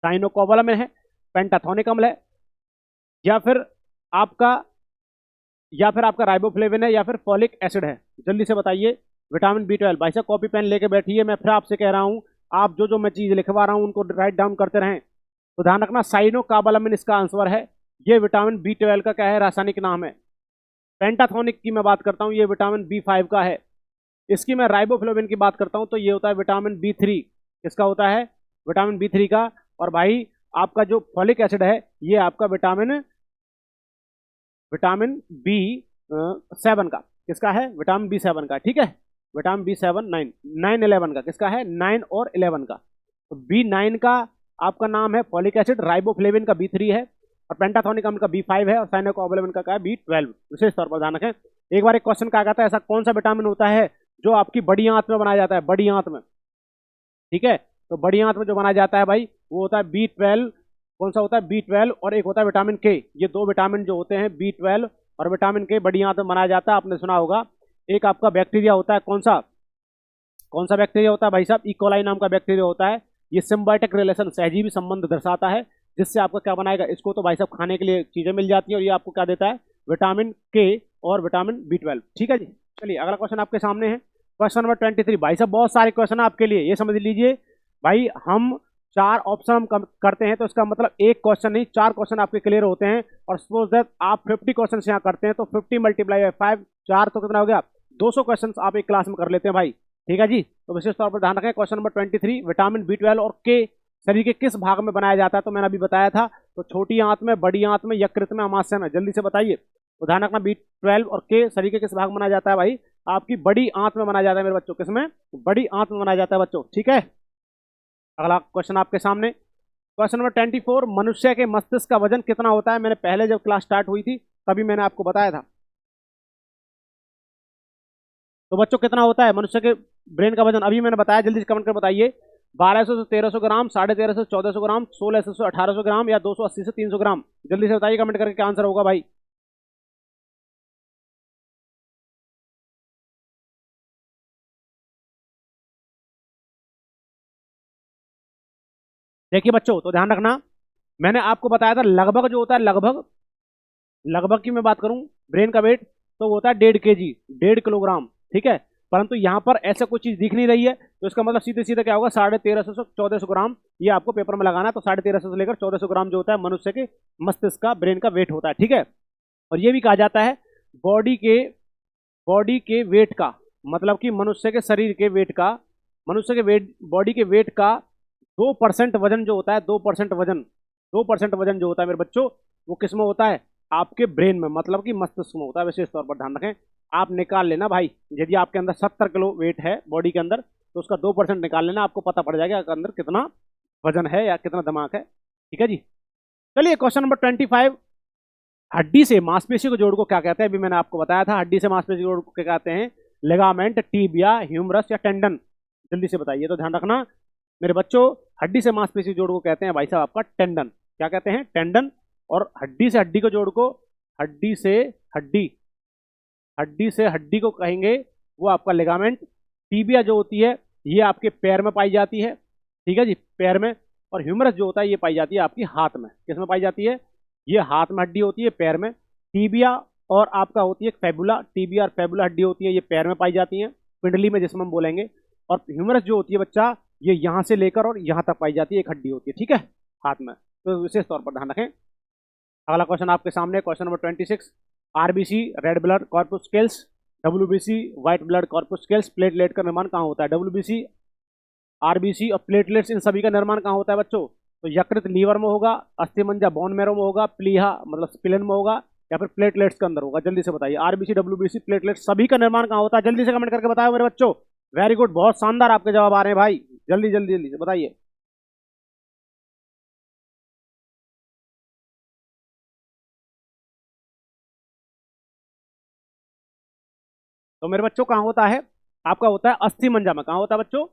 साइनोकोबालामिन है, पेंटाथोनिक अम्ल है, या फिर आपका राइबोफ्लेविन है, या फिर फॉलिक एसिड है, जल्दी से बताइए। विटामिन B12, भाई साहब कॉपी पेन लेके बैठिए, मैं फिर आपसे कह रहा हूं, आप जो जो मैं चीज लिखवा रहा हूं उनको राइट डाउन करते रहें। तो ध्यान रखना, साइनोकाबालामिन इसका आंसर है। ये विटामिन B12 का क्या है, रासायनिक नाम है। पेंटाथोनिक की मैं बात करता हूँ, ये विटामिन B5 का है। इसकी मैं राइबोफ्लोविन की बात करता हूँ तो ये होता है विटामिन B3, किसका होता है, विटामिन B3 का। और भाई आपका जो फॉलिक एसिड है ये आपका विटामिन विटामिन B7 का, किसका है, विटामिन B7 का, ठीक है, विटामिन B7 9 11 का, किसका है, 9 और 11 का। तो B9 का आपका नाम है फॉलिक एसिड, राइबोफ्लेविन का B3 है, और पेंटाथोनिक अम्ल का B5 है, और साइनोकोबालामिन का क्या है, B12। विशेष तौर पर ध्यान रखें। एक बार एक क्वेश्चन कहा गया था, ऐसा कौन सा विटामिन होता है जो आपकी बड़ी आंत में बनाया जाता है, बड़ी आंत में, ठीक है। तो बड़ी आंत में जो बनाया जाता है भाई वो होता है B12, कौन सा होता है, B12, और एक होता है विटामिन के। ये दो विटामिन जो होते हैं B12 और विटामिन के, बड़ी आंत में बनाया जाता है, आपने सुना होगा। एक आपका बैक्टीरिया होता है, कौन सा बैक्टीरिया होता है भाई साहब, इकोलाई नाम का बैक्टीरिया होता है। ये सिम्बायोटिक रिलेशन, सहजीवी संबंध दर्शाता है, जिससे आपका क्या बनाएगा, इसको तो भाई साहब खाने के लिए चीजें मिल जाती है, और ये आपको क्या देता है, विटामिन के और विटामिन B12, ठीक है जी। चलिए अगला क्वेश्चन आपके सामने है, क्वेश्चन नंबर 23। भाई साहब बहुत सारे क्वेश्चन है आपके लिए, ये समझ लीजिए भाई, हम 4 ऑप्शन हम करते हैं तो इसका मतलब एक क्वेश्चन नहीं 4 क्वेश्चन आपके क्लियर होते हैं। और सपोज दैट आप 50 क्वेश्चन यहाँ करते हैं तो 50 मल्टीप्लाई बाय 5 4 तो कितना हो गया 200 क्वेश्चन आप एक क्लास में कर लेते हैं भाई। ठीक है जी। तो विशेष तौर पर ध्यान रखें। क्वेश्चन नंबर 23, विटामिन B12 और के शरीर के किस भाग में बनाया जाता है? तो मैंने अभी बताया था, तो छोटी आंत में, बड़ी आंत में, यकृत में, अमाशय में। जल्दी से बताइए। तो ध्यान रखना B12 और के शरीर के किस भाग में बनाया जाता है भाई? आपकी बड़ी आंत में बनाया जाता है मेरे बच्चों। किसमें? बड़ी आंत में बनाया जाता है बच्चों। ठीक है। अगला क्वेश्चन आपके सामने, क्वेश्चन नंबर 24, मनुष्य के मस्तिष्क का वजन कितना होता है? मैंने पहले जब क्लास स्टार्ट हुई थी तभी मैंने आपको बताया था। तो बच्चों कितना होता है मनुष्य के ब्रेन का वजन? अभी मैंने बताया, जल्दी से कमेंट कर बताइए। 1200 से 1300 ग्राम, 1350 से 1400 ग्राम, 1600 से 1800 ग्राम, या 280 से 300 ग्राम? जल्दी से बताइए कमेंट करके क्या आंसर होगा भाई। देखिए बच्चों, तो ध्यान रखना, मैंने आपको बताया था लगभग जो होता है, लगभग लगभग की मैं बात करूं ब्रेन का वेट तो वो होता है 1.5 kg, 1.5 किलोग्राम। ठीक है। परंतु यहाँ पर ऐसा कोई चीज दिख नहीं रही है, तो इसका मतलब सीधे सीधे क्या होगा, 1350 से 1400 ग्राम। ये आपको पेपर में लगाना है। तो 1350 से लेकर 1400 ग्राम जो होता है मनुष्य के मस्तिष्क का, ब्रेन का वेट होता है। ठीक है। और ये भी कहा जाता है बॉडी के बॉडी के वेट का, मतलब कि मनुष्य के शरीर के वेट का, मनुष्य के वेट, बॉडी के वेट का 2% वजन जो होता है, 2% वजन, 2% वजन जो होता है मेरे बच्चों, वो किस में होता है? आपके ब्रेन में, मतलब कि मस्तिष्क में होता है। विशेष तौर पर ध्यान रखें, आप निकाल लेना भाई। यदि आपके अंदर 70 किलो वेट है बॉडी के अंदर, तो उसका 2% निकाल लेना, आपको पता पड़ जाएगा आपके अंदर कितना वजन है या कितना दिमाग है। ठीक है जी। चलिए क्वेश्चन नंबर 25, हड्डी से मांसपेशी को जोड़ को क्या कहते हैं? अभी मैंने आपको बताया था, हड्डी से मांसपेशी जोड़ को क्या कहते हैं? लिगामेंट, टीबिया, ह्यूमरस या टेंडन? जल्दी से बताइए। तो ध्यान रखना मेरे बच्चों, हड्डी से मांसपेशी जोड़ को कहते हैं भाई साहब आपका टेंडन। क्या कहते हैं? टेंडन। और हड्डी से हड्डी को जोड़ को, हड्डी से हड्डी, हड्डी से हड्डी को कहेंगे वो आपका लिगामेंट। टीबिया जो होती है ये आपके पैर में पाई जाती है। ठीक है जी, पैर में। और ह्यूमरस जो होता है ये पाई जाती है आपकी हाथ में। किस में पाई जाती है? ये हाथ में हड्डी होती है, पैर में। टीबिया और आपका होती है फैबुला, टीबिया और फैबुला हड्डी होती है, ये पैर में पाई जाती है, पिंडली में जिसमें हम बोलेंगे। और ह्यूमरस जो होती है बच्चा, ये यहाँ से लेकर और यहाँ तक पाई जाती है, एक हड्डी होती है। ठीक है, हाथ में। तो विशेष तौर पर ध्यान रखें। अगला क्वेश्चन आपके सामने, question number 26, RBC red blood corpuscles, WBC white blood corpuscles, platelet का निर्माण कहाँ होता है? डब्ल्यूबीसी, आरबीसी और प्लेटलेट्स, इन सभी का निर्माण कहाँ होता है बच्चों? तो यकृत लीवर में होगा, अस्थिमज्जा बोन मैरो में होगा, प्लीहा मतलब स्प्लेन में होगा, या फिर प्लेटलेट्स के अंदर होगा? जल्दी से बताइए। आरबीसी, डब्ल्यूबीसी, प्लेटलेट्स सभी का निर्माण कहाँ होता है? जल्दी से कमेंट करके बताओ मेरे बच्चों। वेरी गुड, बहुत शानदार आपके जवाब आ रहे हैं भाई। जल्दी जल्दी जल्दी से बताइए। तो मेरे बच्चों कहाँ होता है? आपका होता है अस्थि मंजा में। कहाँ होता है बच्चों?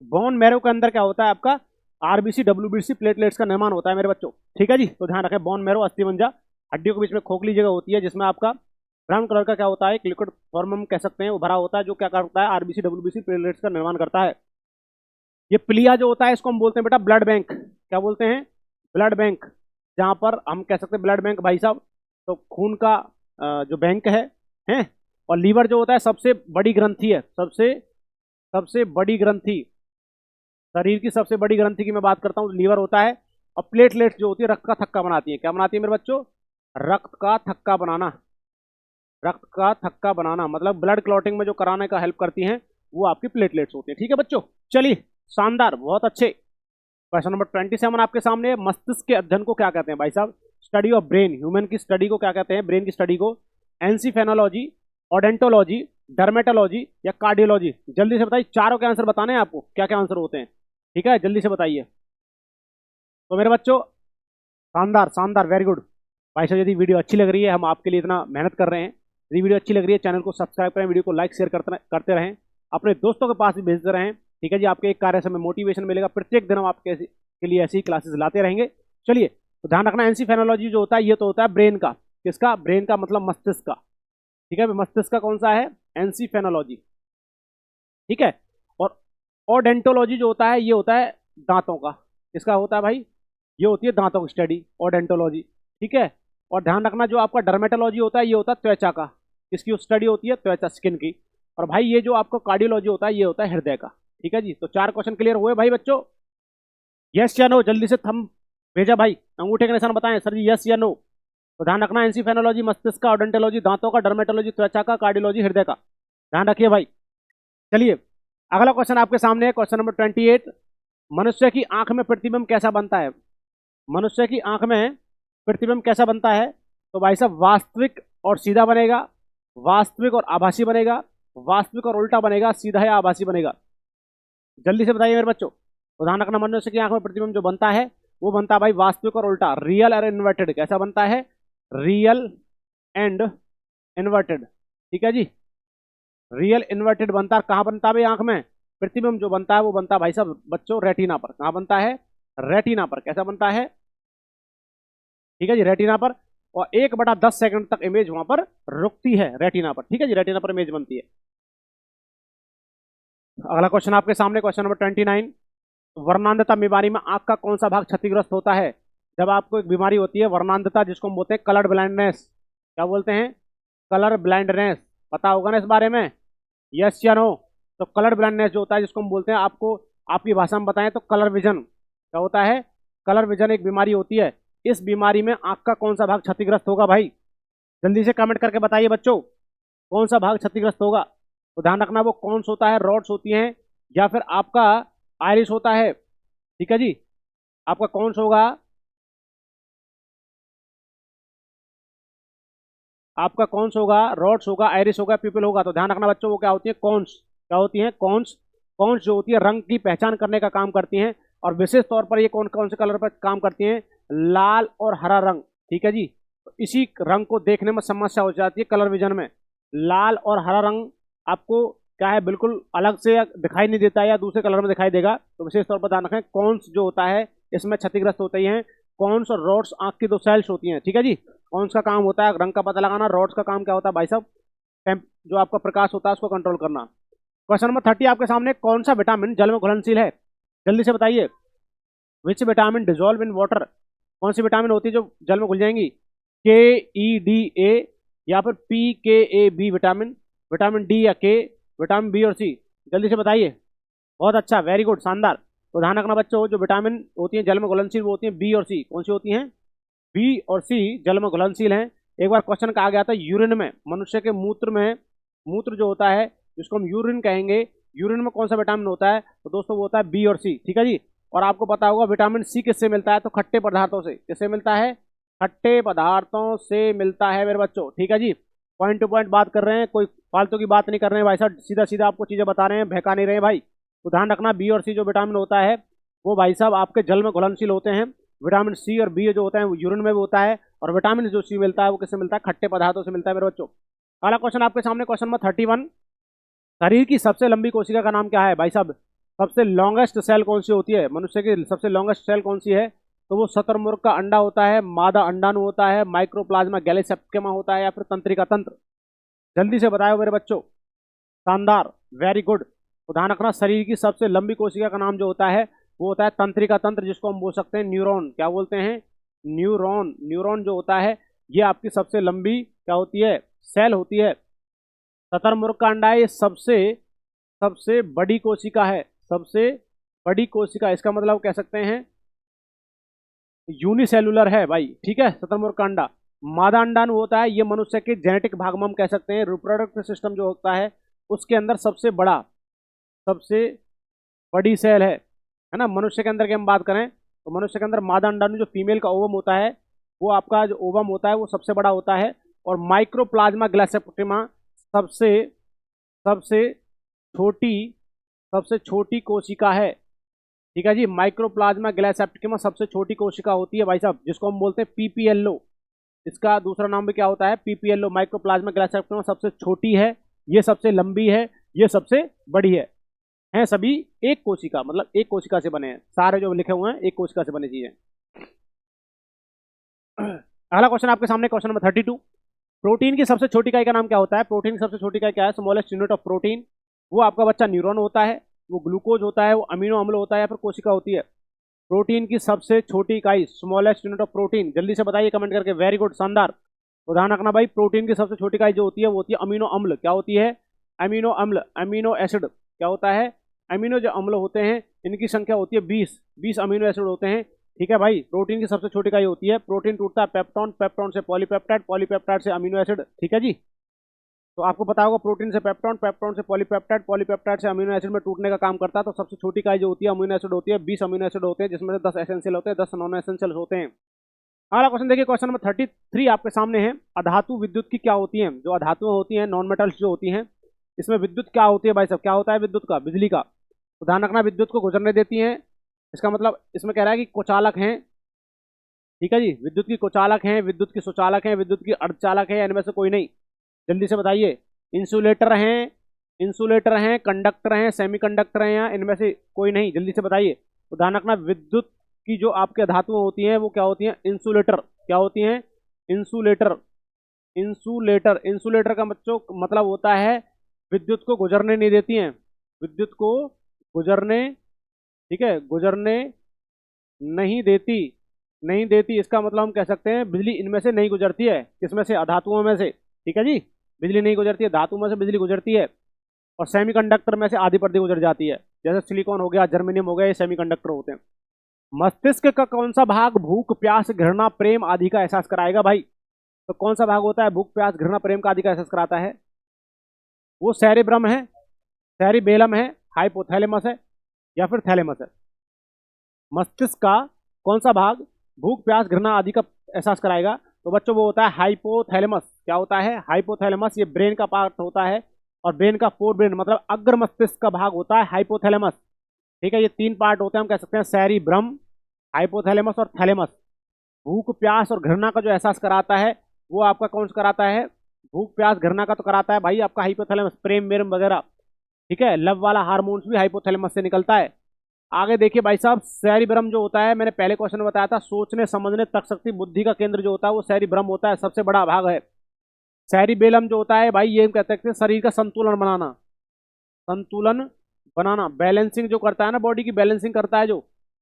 बोन मैरो के अंदर क्या होता है आपका? आरबीसी, डब्ल्यूबीसी, प्लेटलेट्स का निर्माण होता है मेरे बच्चों। ठीक है जी। तो ध्यान रखें, बोन मैरो, अस्थि मंजा, हड्डियों के बीच में खोखली जगह होती है, जिसमें आपका ब्राउन कलर का क्या होता है, एक लिक्विड फॉर्म हम कह सकते हैं, वो भरा होता है, जो क्या करता है? आरबीसी, डब्ल्यूबीसी, प्लेटलेट्स का निर्माण करता है। ये प्लिया जो होता है इसको हम बोलते हैं बेटा ब्लड बैंक। क्या बोलते हैं? Blood bank. जहां पर हम कह सकते हैं ब्लड बैंक भाई साहब, तो खून का जो बैंक है। और लीवर जो होता है सबसे बड़ी ग्रंथि है, सबसे सबसे बड़ी ग्रंथि, शरीर की सबसे बड़ी ग्रंथि की मैं बात करता हूँ, लीवर होता है। और प्लेटलेट्स जो होती है रक्त का थक्का बनाती है। क्या बनाती है मेरे बच्चों? रक्त का थक्का बनाना। रक्त का थक्का बनाना मतलब ब्लड क्लॉटिंग में जो कराने का हेल्प करती हैं, वो आपकी प्लेटलेट्स होती है। ठीक है बच्चों, चलिए, शानदार, बहुत अच्छे। क्वेश्चन नंबर 27 आपके सामने है, मस्तिष्क के अध्ययन को क्या कहते हैं भाई साहब? स्टडी ऑफ ब्रेन, ह्यूमन की स्टडी को क्या कहते हैं? ब्रेन की स्टडी को एंसिफेनोलॉजी, ओडेंटोलॉजी, डर्मेटोलॉजी या कार्डियोलॉजी? जल्दी से बताइए, चारों के आंसर बताने हैं आपको, क्या क्या आंसर होते हैं। ठीक है, जल्दी से बताइए। तो मेरे बच्चों, शानदार शानदार, वेरी गुड। भाई साहब, यदि वीडियो अच्छी लग रही है, हम आपके लिए इतना मेहनत कर रहे हैं, यदि वीडियो अच्छी लग रही है चैनल को सब्सक्राइब करें, वीडियो को लाइक शेयर करते रहें, अपने दोस्तों के पास भी भेजते रहें। ठीक है जी, आपके एक कार्य से हमें मोटिवेशन मिलेगा। प्रत्येक दिन हम आपके के लिए ऐसी क्लासेस लाते रहेंगे। चलिए, तो ध्यान रखना, एंसिफेनोलॉजी जो होता है ये तो होता है ब्रेन का। किसका? ब्रेन का मतलब मस्तिष्क का। ठीक है, मस्तिष्क का कौन सा है? एंसिफेनोलॉजी। ठीक है। और ओडेंटोलॉजी जो होता है ये होता है दांतों का। किसका होता है भाई? ये होती है दांतों की स्टडी, ओडेंटोलॉजी। ठीक है। और ध्यान रखना, जो आपका डर्मेटोलॉजी होता है ये होता है त्वचा का। किसकी स्टडी होती है? त्वचा, स्किन की। और भाई ये जो आपका कार्डियोलॉजी होता है ये होता है हृदय का। ठीक है जी। तो 4 क्वेश्चन क्लियर हुए भाई बच्चों। यस या नो, जल्दी से थंब भेजा भाई, अंगूठे के निशान बताएं सर जी, यस या नो। तो ध्यान रखना, एंसीफेनोलॉजी मस्तिष्क का, ओडोंटोलॉजी दांतों का, डर्मेटोलॉजी त्वचा का, कार्डियोलॉजी हृदय का। ध्यान रखिए भाई। चलिए अगला क्वेश्चन आपके सामने है, क्वेश्चन नंबर 28। मनुष्य की आंख में प्रतिबिंब कैसा बनता है? मनुष्य की आंख में प्रतिबिंब कैसा बनता है? तो भाई साहब वास्तविक और सीधा बनेगा, वास्तविक और आभासी बनेगा, वास्तविक और उल्टा बनेगा, सीधा या आभासी बनेगा? जल्दी से बताइए मेरे बच्चों। तो ध्यान रखना, मनुष्य की आंख में प्रतिबिंब जो बनता है वो बनता है भाई वास्तविक और उल्टा, रियल और इन्वर्टेड। कैसा बनता है? Real and inverted. ठीक है जी, रियल इन्वर्टेड बनता है। कहाँ बनता है भाई आंख में? प्रतिबिंब जो बनता है वो बनता है भाई साहब बच्चों रेटिना पर। कहाँ बनता है? रेटिना पर। कैसा बनता है? ठीक है जी, रेटिना पर। और 1/10 सेकंड तक इमेज वहां पर रुकती है रेटिना पर। ठीक है जी, रेटिना पर इमेज बनती है। अगला क्वेश्चन आपके सामने, क्वेश्चन नंबर 29। वर्णांधता बीमारी में आंख का कौन सा भाग क्षतिग्रस्त होता है? जब आपको एक बीमारी होती है वर्णांधता, जिसको हम बोलते हैं कलर ब्लाइंडनेस। क्या बोलते हैं? Colour blindness. पता होगा ना इस बारे में, यस या नो? तो कलर ब्लाइंडनेस जो होता है, जिसको हम बोलते हैं, आपको आपकी भाषा में बताएं तो कलर विजन। क्या होता है? कलर विजन एक बीमारी होती है। इस बीमारी में आंख का कौन सा भाग क्षतिग्रस्त होगा भाई? जल्दी से कमेंट करके बताइए बच्चों, कौन सा भाग क्षतिग्रस्त होगा? तो ध्यान रखना, वो कौन होता है, रॉड्स होती हैं या फिर आपका आयरिस होता है। ठीक है जी, आपका कौन होगा? आपका कौन होगा? रॉड्स होगा, आयरिस होगा, पीपल होगा? तो ध्यान रखना बच्चों, वो क्या होती है? कॉन्स। क्या होती है? कॉन्स। कॉन्स जो होती है रंग की पहचान करने का काम करती हैं, और विशेष तौर पर ये कौन कौन से कलर पर काम करती हैं? लाल और हरा रंग। ठीक है जी, तो इसी रंग को देखने में समस्या हो जाती है कलर विजन में। लाल और हरा रंग आपको क्या है, बिल्कुल अलग से दिखाई नहीं देता या दूसरे कलर में दिखाई देगा। तो विशेष तौर पर ध्यान रखें, कॉन्स जो होता है इसमें क्षतिग्रस्त होते ही हैं। कॉन्स और रॉड्स आंख की दो सेल्स होती हैं। ठीक है जी, कॉन्स का काम होता है रंग का पता लगाना, रॉड्स का काम क्या होता है भाई साहब? जो आपका प्रकाश होता है उसको कंट्रोल करना। क्वेश्चन नंबर 30 आपके सामने, कौन सा विटामिन जल में घुलनशील है? जल्दी से बताइए, which vitamin dissolve in water? कौन सी विटामिन होती है जो जल में घुल जाएंगी? KEDA या फिर PKAB विटामिन, विटामिन डी या के, विटामिन बी और सी? जल्दी से बताइए। बहुत अच्छा, वेरी गुड, शानदार। तो ध्यान रखना बच्चों, जो विटामिन होती हैं जल में घुलनशील वो होती हैं बी और सी। कौन सी होती हैं? बी और सी जल में घुलनशील हैं। एक बार क्वेश्चन कहा गया था यूरिन में, मनुष्य के मूत्र में, मूत्र जो होता है जिसको हम यूरिन कहेंगे, यूरिन में कौन सा विटामिन होता है? तो दोस्तों वो होता है बी और सी। ठीक है जी, और आपको पता होगा विटामिन सी किससे मिलता है? तो खट्टे पदार्थों से। किससे मिलता है? खट्टे पदार्थों से मिलता है मेरे बच्चों। ठीक है जी, पॉइंट टू पॉइंट बात कर रहे हैं, कोई फालतू की बात नहीं कर रहे हैं भाई साहब, सीधा सीधा आपको चीजें बता रहे हैं, बहका नहीं रहे हैं भाई। तो ध्यान रखना, बी और सी जो विटामिन होता है वो भाई साहब आपके जल में घुलनशील होते हैं। विटामिन सी और बी जो होता है वो यूरिन में भी होता है, और विटामिन जो सी मिलता है वो किससे मिलता है? खट्टे पदार्थों से मिलता है मेरे बच्चों। अगला क्वेश्चन आपके सामने, क्वेश्चन नंबर 31। शरीर की सबसे लंबी कोशिका का नाम क्या है भाई साहब? सबसे लॉन्गेस्ट सेल कौन सी होती है? मनुष्य की सबसे लॉन्गेस्ट सेल कौन सी है? तो वो शुतुरमुर्ग का अंडा होता है, मादा अंडाणु होता है, माइक्रोप्लाज्मा गैलेसेप्टिकमा होता है, या फिर तंत्रिका तंत्र? जल्दी से बताओ मेरे बच्चों। शानदार, वेरी गुड। तो ध्यान रखना, शरीर की सबसे लंबी कोशिका का नाम जो होता है वो होता है तंत्रिका तंत्र, जिसको हम बोल सकते हैं न्यूरॉन। क्या बोलते हैं? न्यूरॉन। न्यूरॉन जो होता है ये आपकी सबसे लंबी क्या होती है? सेल होती है। शुतुरमुर्ग का अंडा ये सबसे सबसे बड़ी कोशिका है, सबसे बड़ी कोशिका। इसका मतलब कह सकते हैं यूनिसेलुलर है भाई। ठीक है, शुतुरमुर्ग का अंडा। मादा अंडाणु होता है ये मनुष्य के जेनेटिक भाग में हम कह सकते हैं, रिप्रोडक्टिव सिस्टम जो होता है उसके अंदर सबसे बड़ा, सबसे बड़ी सेल है ना। मनुष्य के अंदर की हम बात करें तो मनुष्य के अंदर मादा अंडाणु जो फीमेल का ओवम होता है, वो आपका जो ओवम होता है वो सबसे बड़ा होता है। और माइक्रोप्लाज्मा ग्लासेप्टिमा सबसे सबसे छोटी, सबसे छोटी कोशिका है। ठीक है जी, माइक्रोप्लाज्मा ग्लासेप्टिमा सबसे छोटी कोशिका होती है भाई साहब, जिसको हम बोलते हैं PPLO। इसका दूसरा नाम भी क्या होता है? PPLO। माइक्रोप्लाज्मा ग्लासेप्टिमा सबसे छोटी है, ये सबसे लंबी है, ये सबसे बड़ी है। हैं सभी एक कोशिका, मतलब एक कोशिका से बने हैं, सारे जो लिखे हुए हैं एक कोशिका से बने चीजें। अगला क्वेश्चन आपके सामने, क्वेश्चन नंबर 32। प्रोटीन की सबसे छोटी इकाई का नाम क्या होता है? प्रोटीन की सबसे छोटी इकाई क्या है? Smallest unit of protein. वो आपका बच्चा न्यूरॉन होता है, वो ग्लूकोज होता है, वो अमीनो अम्ल होता है, या फिर कोशिका होती है? प्रोटीन की सबसे छोटी इकाई, स्मॉलेस्ट यूनिट ऑफ प्रोटीन। जल्दी से बताइए कमेंट करके, वेरी गुड, शानदार। तो ध्यान रखना भाई, प्रोटीन की सबसे छोटी इकाई जो होती है वो होती है अमीनो अम्ल। क्या होती है? अमीनो अम्ल, अमीनो एसिड क्या होता है? अमीनो जो अम्ल होते हैं इनकी संख्या होती है 20 अमीनो एसिड होते हैं। ठीक है भाई, प्रोटीन की सबसे छोटी इकाई होती है। प्रोटीन टूटता है पेप्टॉन, पेप्टॉन से पॉलीपेप्टाइड, पॉलीपेप्टाइड से अमीनो एसिड। ठीक है जी, तो आपको पता होगा प्रोटीन से पेप्टॉन, पेप्टॉन से पॉलीपेप्टाइड, पॉलीपेप्टाइड से अमीनो एसिड में टूटने का काम करता है। तो सबसे छोटी इकाई जो होती है अमीनो एसिड होती है। 20 अमीनो एसिड होते हैं जिसमें से 10 एसेंशियल होते हैं, 10 नॉन एसेंशियल होते हैं। अगला क्वेश्चन देखिए, क्वेश्चन नंबर 33 आपके सामने है। अधातु विद्युत की क्या होती है? जो अधातुएं होती हैं, नॉन मेटल्स जो होती हैं, इसमें विद्युत क्या होती है भाई साहब? क्या होता है विद्युत का? बिजली का। तो ध्यान रखना, विद्युत को गुजरने देती हैं। इसका मतलब इसमें कह रहा है कि कुचालक हैं। ठीक है जी, विद्युत की कुचालक हैं, विद्युत की सुचालक हैं, विद्युत की अर्धचालक है, इनमें से कोई नहीं। जल्दी से बताइए। इंसुलेटर हैं, इंसुलेटर हैं, कंडक्टर हैं, सेमीकंडक्टर हैं, या इनमें से कोई नहीं? जल्दी से बताइए। तो ध्यान रखना, विद्युत की जो आपके धातुएं होती हैं वो क्या होती हैं? इंसुलेटर। क्या होती हैं? इंसुलेटर। इंसुलेटर, इंसुलेटर का बच्चों मतलब होता है विद्युत को गुजरने नहीं देती हैं। विद्युत को गुजरने, ठीक है, गुजरने नहीं देती, नहीं देती। इसका मतलब हम कह सकते हैं बिजली इनमें से नहीं गुजरती है। किसमें से? अधातुओं में से। ठीक है जी, बिजली नहीं गुजरती है, धातु में से बिजली गुजरती है। और सेमीकंडक्टर में से आधी परत गुजर जाती है, जैसे सिलिकॉन हो गया, जर्मेनियम हो गया, ये सेमीकंडक्टर होते हैं। मस्तिष्क का कौन सा भाग भूख, प्यास, घृणा, प्रेम आदि का एहसास कराएगा भाई? तो कौन सा भाग होता है भूख, प्यास, घृणा, प्रेम का आदि का एहसास कराता है? वो सेरिब्रम है, सेरिबेलम है, हाइपोथैलेमस है, या फिर थैलेमस है? मस्तिष्क का कौन सा भाग भूख, प्यास, घृणा आदि का एहसास कराएगा? तो बच्चों वो होता है हाइपोथैलेमस। क्या होता है? हाइपोथैलेमस। ये ब्रेन का पार्ट होता है, और ब्रेन का फोर ब्रेन मतलब अग्र मस्तिष्क का भाग होता है हाइपोथैलेमस। ठीक है, ये 3 पार्ट होते हैं, हम कह सकते हैं सेरिब्रम, हाइपोथैलेमस और थैलेमस। भूख, प्यास और घृणा का जो एहसास कराता है वो आपका कौन सा कराता है? भूख, प्यास, घृणा का तो कराता है भाई आपका हाइपोथैलेमस, प्रेम वेरम वगैरह। ठीक है, लव वाला हार्मोन्स भी हाइपोथैलेमस से निकलता है। आगे देखिए भाई साहब, सेरिब्रम जो होता है, मैंने पहले क्वेश्चन में बताया था, सोचने, समझने, तक शक्ति, बुद्धि का केंद्र जो होता है वो सेरिब्रम होता है, सबसे बड़ा भाग है। सेरिबेलम जो होता है भाई, ये कहते हैं शरीर का संतुलन बनाना, संतुलन बनाना, बैलेंसिंग जो करता है ना, बॉडी की बैलेंसिंग करता है जो,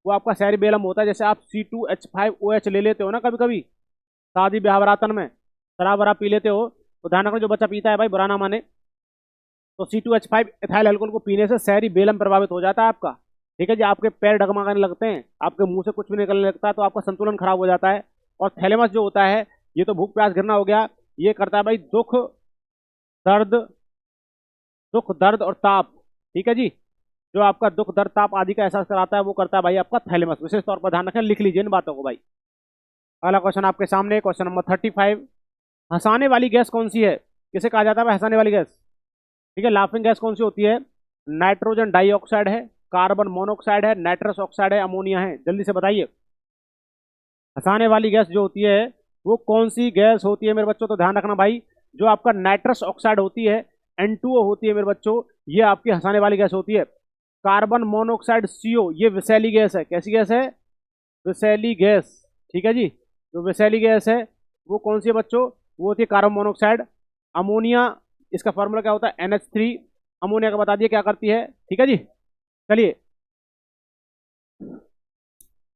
वो आपका सेरिबेलम होता है। जैसे आप C2H5OH ले लेते हो ना कभी कभी शादी ब्याह बरातन में, शराब वराब पी लेते हो, तो ध्यान रखो जो बच्चा पीता है भाई बुरा ना माने, तो C2H5 एथाइल अल्कोहल को पीने से सेरिबेलम प्रभावित हो जाता है आपका। ठीक है जी, आपके पैर डगमगाने लगते हैं, आपके मुंह से कुछ भी निकलने लगता है, तो आपका संतुलन खराब हो जाता है। और थैलेमस जो होता है, ये तो भूख प्यास घृणा हो गया, ये करता है भाई दुख, दर्द, दुख, दर्द और ताप। ठीक है जी, जो आपका दुख, दर्द, ताप आदि का एहसास कराता है वो करता है भाई आपका थैलेमस। विशेष तौर पर ध्यान रखें, लिख लीजिए इन बातों को भाई। अगला क्वेश्चन आपके सामने, क्वेश्चन नंबर 35। हंसाने वाली गैस कौन सी है? किसे कहा जाता है भाई हंसाने वाली गैस? ठीक है, लाफिंग गैस कौन सी होती है? नाइट्रोजन डाइऑक्साइड है, कार्बन मोनोऑक्साइड है, नाइट्रस ऑक्साइड है, अमोनिया है? जल्दी से बताइए। हंसाने वाली गैस जो होती है वो कौन सी गैस होती है मेरे बच्चों? तो ध्यान रखना भाई, जो आपका नाइट्रस ऑक्साइड होती है, N2O होती है मेरे बच्चों, ये आपकी हंसाने वाली गैस होती है। कार्बन मोनोऑक्साइड CO, ये विषैली गैस है। कैसी गैस है? विषैली गैस। ठीक है जी, जो विषैली गैस है वो कौन सी है बच्चों? वो होती है कार्बन मोनोऑक्साइड। अमोनिया, इसका फॉर्मूला क्या होता है? NH3। अमोनिया का बता दिए क्या करती है। ठीक है जी, चलिए।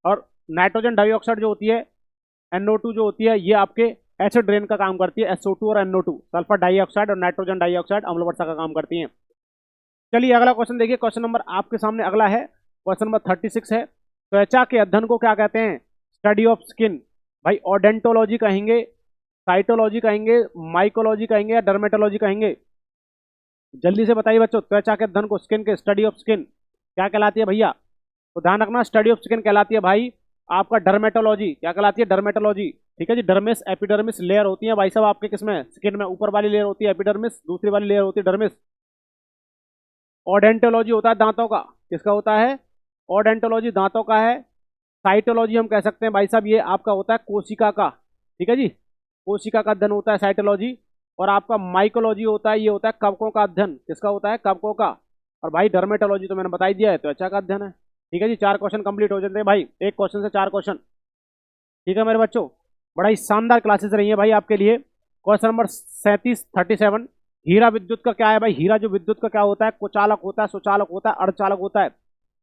और नाइट्रोजन डाइऑक्साइड जो होती है, NO2 जो होती है, ये आपके एसिड रेन का काम करती है। SO2 और NO2, सल्फर डाइऑक्साइड और नाइट्रोजन डाइऑक्साइड अम्ल वर्षा का काम करती हैं। चलिए अगला क्वेश्चन देखिए, क्वेश्चन नंबर आपके सामने अगला है, क्वेश्चन नंबर 36 है। त्वचा के अध्ययन को क्या कहते हैं? Study of skin. भाई ओडेंटोलॉजी कहेंगे, साइटोलॉजी कहेंगे, माइकोलॉजी कहेंगे, या डर्मेटोलॉजी कहेंगे? जल्दी से बताइए बच्चों, त्वचा के अध्ययन को, स्किन के, स्टडी ऑफ स्किन क्या कहलाती है भैया? तो ध्यान रखना, स्टडी ऑफ स्किन कहलाती है भाई आपका डर्मेटोलॉजी। क्या कहलाती है? डर्मेटोलॉजी। ठीक है जी, डर्मिस एपिडर्मिस लेयर होती है भाई साहब आपके किसमें? स्किन में। ऊपर वाली लेयर होती है एपिडर्मिस, दूसरी वाली लेयर होती है डर्मिस। ओडेंटोलॉजी होता है दांतों का। किसका होता है? ओडेंटोलॉजी दांतों का है। साइटोलॉजी हम कह सकते हैं भाई साहब, ये आपका होता है कोशिका का। ठीक है जी, कोशिका का अध्ययन होता है साइटोलॉजी। और आपका माइकोलॉजी होता है, ये होता है कवकों का अध्ययन। किसका होता है? कवकों का। और भाई डर्मेटोलॉजी तो मैंने बता ही दिया है, त्वचा का अध्ययन है। ठीक है जी, 4 क्वेश्चन कंप्लीट हो जाते हैं भाई, एक क्वेश्चन से 4 क्वेश्चन। ठीक है मेरे बच्चों, बड़ा ही शानदार क्लासेस रही है भाई आपके लिए। क्वेश्चन नंबर 37 हीरा विद्युत का क्या है भाई? हीरा जो विद्युत का क्या होता है? कुचालक होता है, सुचालक होता है, अर्धचालक होता है।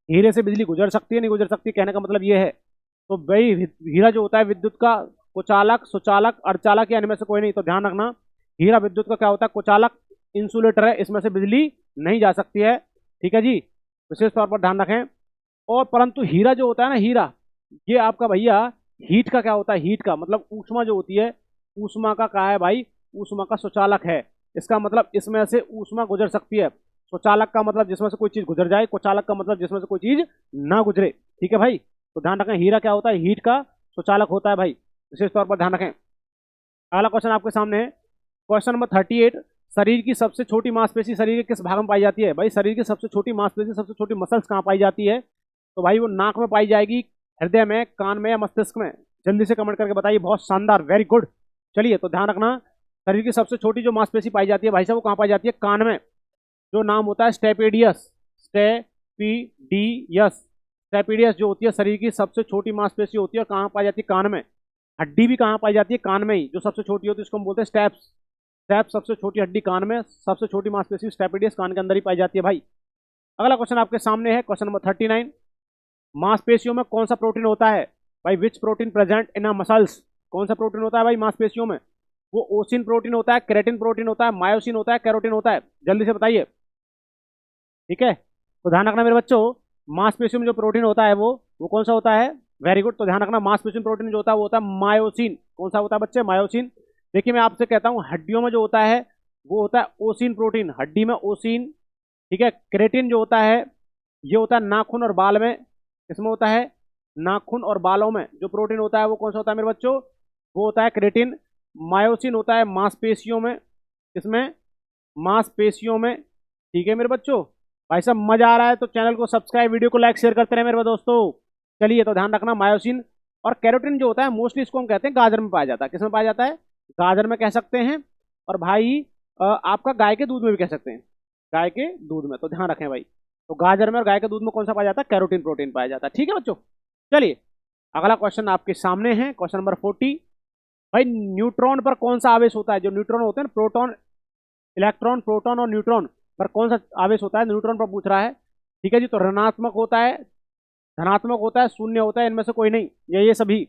हीरे से बिजली गुजर सकती है, नहीं गुजर सकती, कहने का मतलब ये है। तो भाई हीरा जो होता है विद्युत का कुचालक, सुचालक, अर्धचालक, या इनमें से कोई नहीं। तो ध्यान रखना, हीरा विद्युत का क्या होता है? कुचालक, इंसुलेटर है, इसमें से बिजली नहीं जा सकती है। ठीक है जी, विशेष तौर पर ध्यान रखें। और परंतु हीरा जो होता है ना, हीरा, ये आपका भैया हीट का क्या होता है, हीट का मतलब ऊष्मा जो होती है, ऊष्मा का क्या है भाई, ऊष्मा का सुचालक है। इसका मतलब इसमें से ऊष्मा गुजर सकती है। सुचालक का मतलब जिसमें से कोई चीज गुजर जाए, कुचालक का मतलब जिसमें से कोई चीज ना गुजरे। ठीक है भाई, तो ध्यान रखें, हीरा क्या होता है, हीट का सुचालक होता है भाई, विशेष तौर पर ध्यान रखें। अगला क्वेश्चन आपके सामने है, क्वेश्चन नंबर 38। शरीर की सबसे छोटी मांसपेशी शरीर के किस भाग में पाई जाती है? भाई शरीर की सबसे छोटी मांसपेशी, सबसे छोटी मसल्स कहाँ पाई जाती है? तो भाई वो नाक में पाई जाएगी, हृदय में, कान में या मस्तिष्क में? जल्दी से कमेंट करके बताइए, बहुत शानदार, वेरी गुड। चलिए, तो ध्यान रखना, शरीर की सबसे छोटी जो मांसपेशी पाई जाती है भाई साहब, वो कहाँ पाई जाती है? कान में, जो नाम होता है स्टेपेडियस। स्टेपीडियस, स्टेपेडियस जो होती है शरीर की सबसे छोटी मांसपेशी होती है, और कहाँ पाई जाती है? कान में। हड्डी भी कहाँ पाई जाती है? कान में ही, जो सबसे छोटी होती है उसको हम बोलते हैं स्टेप्स। स्टेप सबसे छोटी हड्डी कान में, सबसे छोटी मांसपेशी स्टेपेडियस कान के अंदर ही पाई जाती है भाई। अगला क्वेश्चन आपके सामने है, क्वेश्चन नंबर 39। मांसपेशियों में कौन सा प्रोटीन होता है? भाई विच प्रोटीन प्रेजेंट इन मसल्स? कौन सा प्रोटीन होता है भाई मांसपेशियों में? वो ओसिन प्रोटीन होता है, केराटिन प्रोटीन होता है, मायोसिन होता है, कैरोटीन होता है? जल्दी से बताइए। ठीक है, तो ध्यान रखना मेरे बच्चों, मांसपेशियों में जो प्रोटीन होता है वो कौन सा होता है? वेरी गुड, तो ध्यान रखना, मांसपेशियों में प्रोटीन जो होता है वो होता है मायोसिन। कौन सा होता है बच्चे? मायोसिन। देखिए मैं आपसे कहता हूँ, हड्डियों में जो होता है वो होता है ओसिन प्रोटीन, हड्डी में ओसिन। ठीक है, क्रेटिन जो होता है ये होता है नाखून और बाल में। किसमें होता है? नाखून और बालों में जो प्रोटीन होता है वो कौन सा होता है मेरे बच्चों? वो होता है क्रेटिन। मायोसिन होता है मांसपेशियों में। किसमें? मांसपेशियों में। ठीक है मेरे बच्चों, भाई साहब मजा आ रहा है तो चैनल को सब्सक्राइब, वीडियो को लाइक शेयर करते रहे मेरे दोस्तों। चलिए, तो ध्यान रखना, मायोसिन और कैरोटीन जो होता है मोस्टली इसको हम कहते हैं गाजर में पाया जाता है। किसमें पाया जाता है? गाजर में कह सकते हैं, और भाई आपका गाय के दूध में भी कह सकते हैं, गाय के दूध में। तो ध्यान रखें भाई, तो गाजर में और गाय के दूध में कौन सा पाया जाता है? कैरोटीन प्रोटीन पाया जाता है। ठीक है बच्चों, चलिए अगला क्वेश्चन आपके सामने है, क्वेश्चन नंबर 40। भाई न्यूट्रॉन पर कौन सा आवेश होता है? जो न्यूट्रॉन होते हैं ना, प्रोटॉन, इलेक्ट्रॉन, प्रोटॉन और न्यूट्रॉन पर कौन सा आवेश होता है? न्यूट्रॉन पर पूछ रहा है। ठीक है जी, तो ऋणात्मक होता है, धनात्मक होता है, शून्य होता है, इनमें से कोई नहीं, ये सभी।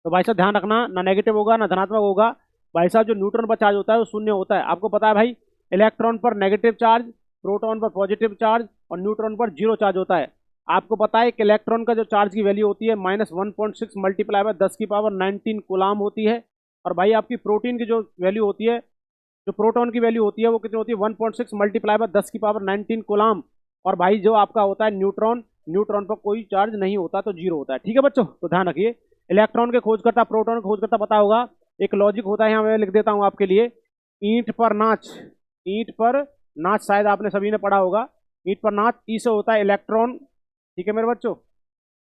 तो भाई साहब ध्यान रखना, ना नेगेटिव होगा ना धनात्मक होगा। भाई साहब जो न्यूट्रॉन पर चार्ज होता है वो शून्य होता है। आपको पता है भाई, इलेक्ट्रॉन पर नेगेटिव चार्ज, प्रोटॉन पर पॉजिटिव चार्ज और न्यूट्रॉन पर जीरो चार्ज होता है। आपको पता है कि इलेक्ट्रॉन का जो चार्ज की वैल्यू होती है -1.6 मल्टीप्लाई बाय 10⁻19 कूलाम होती है। और भाई आपकी प्रोटीन की जो वैल्यू होती है, जो प्रोटॉन की वैल्यू होती है वो कितनी होती है? 1.6 मल्टीप्लाई बाय 10⁻19 कूलाम। और भाई जो आपका होता है न्यूट्रॉन, न्यूट्रॉन पर कोई चार्ज नहीं होता, तो जीरो होता है। ठीक है बच्चों, तो ध्यान रखिए, इलेक्ट्रॉन के खोजकर्ता, प्रोटॉन के खोजकर्ता पता होगा। एक लॉजिक होता है, यहाँ मैं लिख देता हूँ आपके लिए, ईंट पर नाच। ईंट पर नाच शायद आपने सभी ने पढ़ा होगा। ईंट पर नाच, ई से होता है इलेक्ट्रॉन। ठीक है मेरे बच्चों,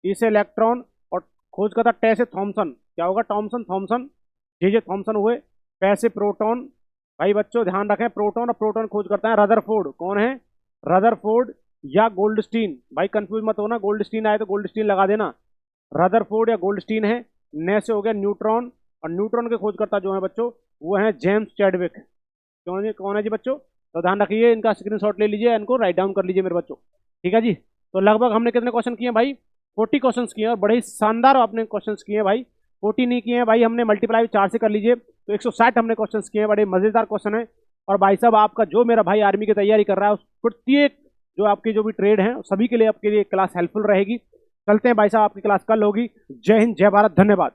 ई से इलेक्ट्रॉन, और खोजकर्ता टे से थॉमसन। क्या होगा? टॉमसन, थॉमसन, जे थॉमसन हुए। पै से प्रोटॉन। भाई बच्चों ध्यान रखें, प्रोटॉन और प्रोटॉन खोज करता है रदरफोर्ड। कौन है? रदरफोर्ड या गोल्डस्टीन। भाई कंफ्यूज मत होना, गोल्डस्टीन आए तो गोल्डस्टीन लगा देना। रदरफोर्ड या गोल्डस्टीन है। ने से हो गया न्यूट्रॉन, और न्यूट्रॉन के खोजकर्ता जो है बच्चों वो है जेम्स चैडविक। कौन है जी बच्चों? तो ध्यान रखिए, इनका स्क्रीनशॉट ले लीजिए, इनको राइट डाउन कर लीजिए मेरे बच्चों। ठीक है जी, तो लगभग हमने कितने क्वेश्चन किए भाई? 40 क्वेश्चन किए, और बड़े ही शानदार आपने क्वेश्चन किए भाई। 40 नहीं किए हैं भाई हमने, मल्टीप्लाई 4 से कर लीजिए, तो 160 हमने क्वेश्चन किए हैं। बड़े मजेदार क्वेश्चन है। और भाई साहब आपका जो मेरा भाई आर्मी की तैयारी कर रहा है, उस प्रत्येक जो आपकी जो भी ट्रेड है सभी के लिए आपके लिए क्लास हेल्पफुल रहेगी। चलते हैं भाई साहब, आपकी क्लास कल होगी। जय हिंद, जय भारत, धन्यवाद।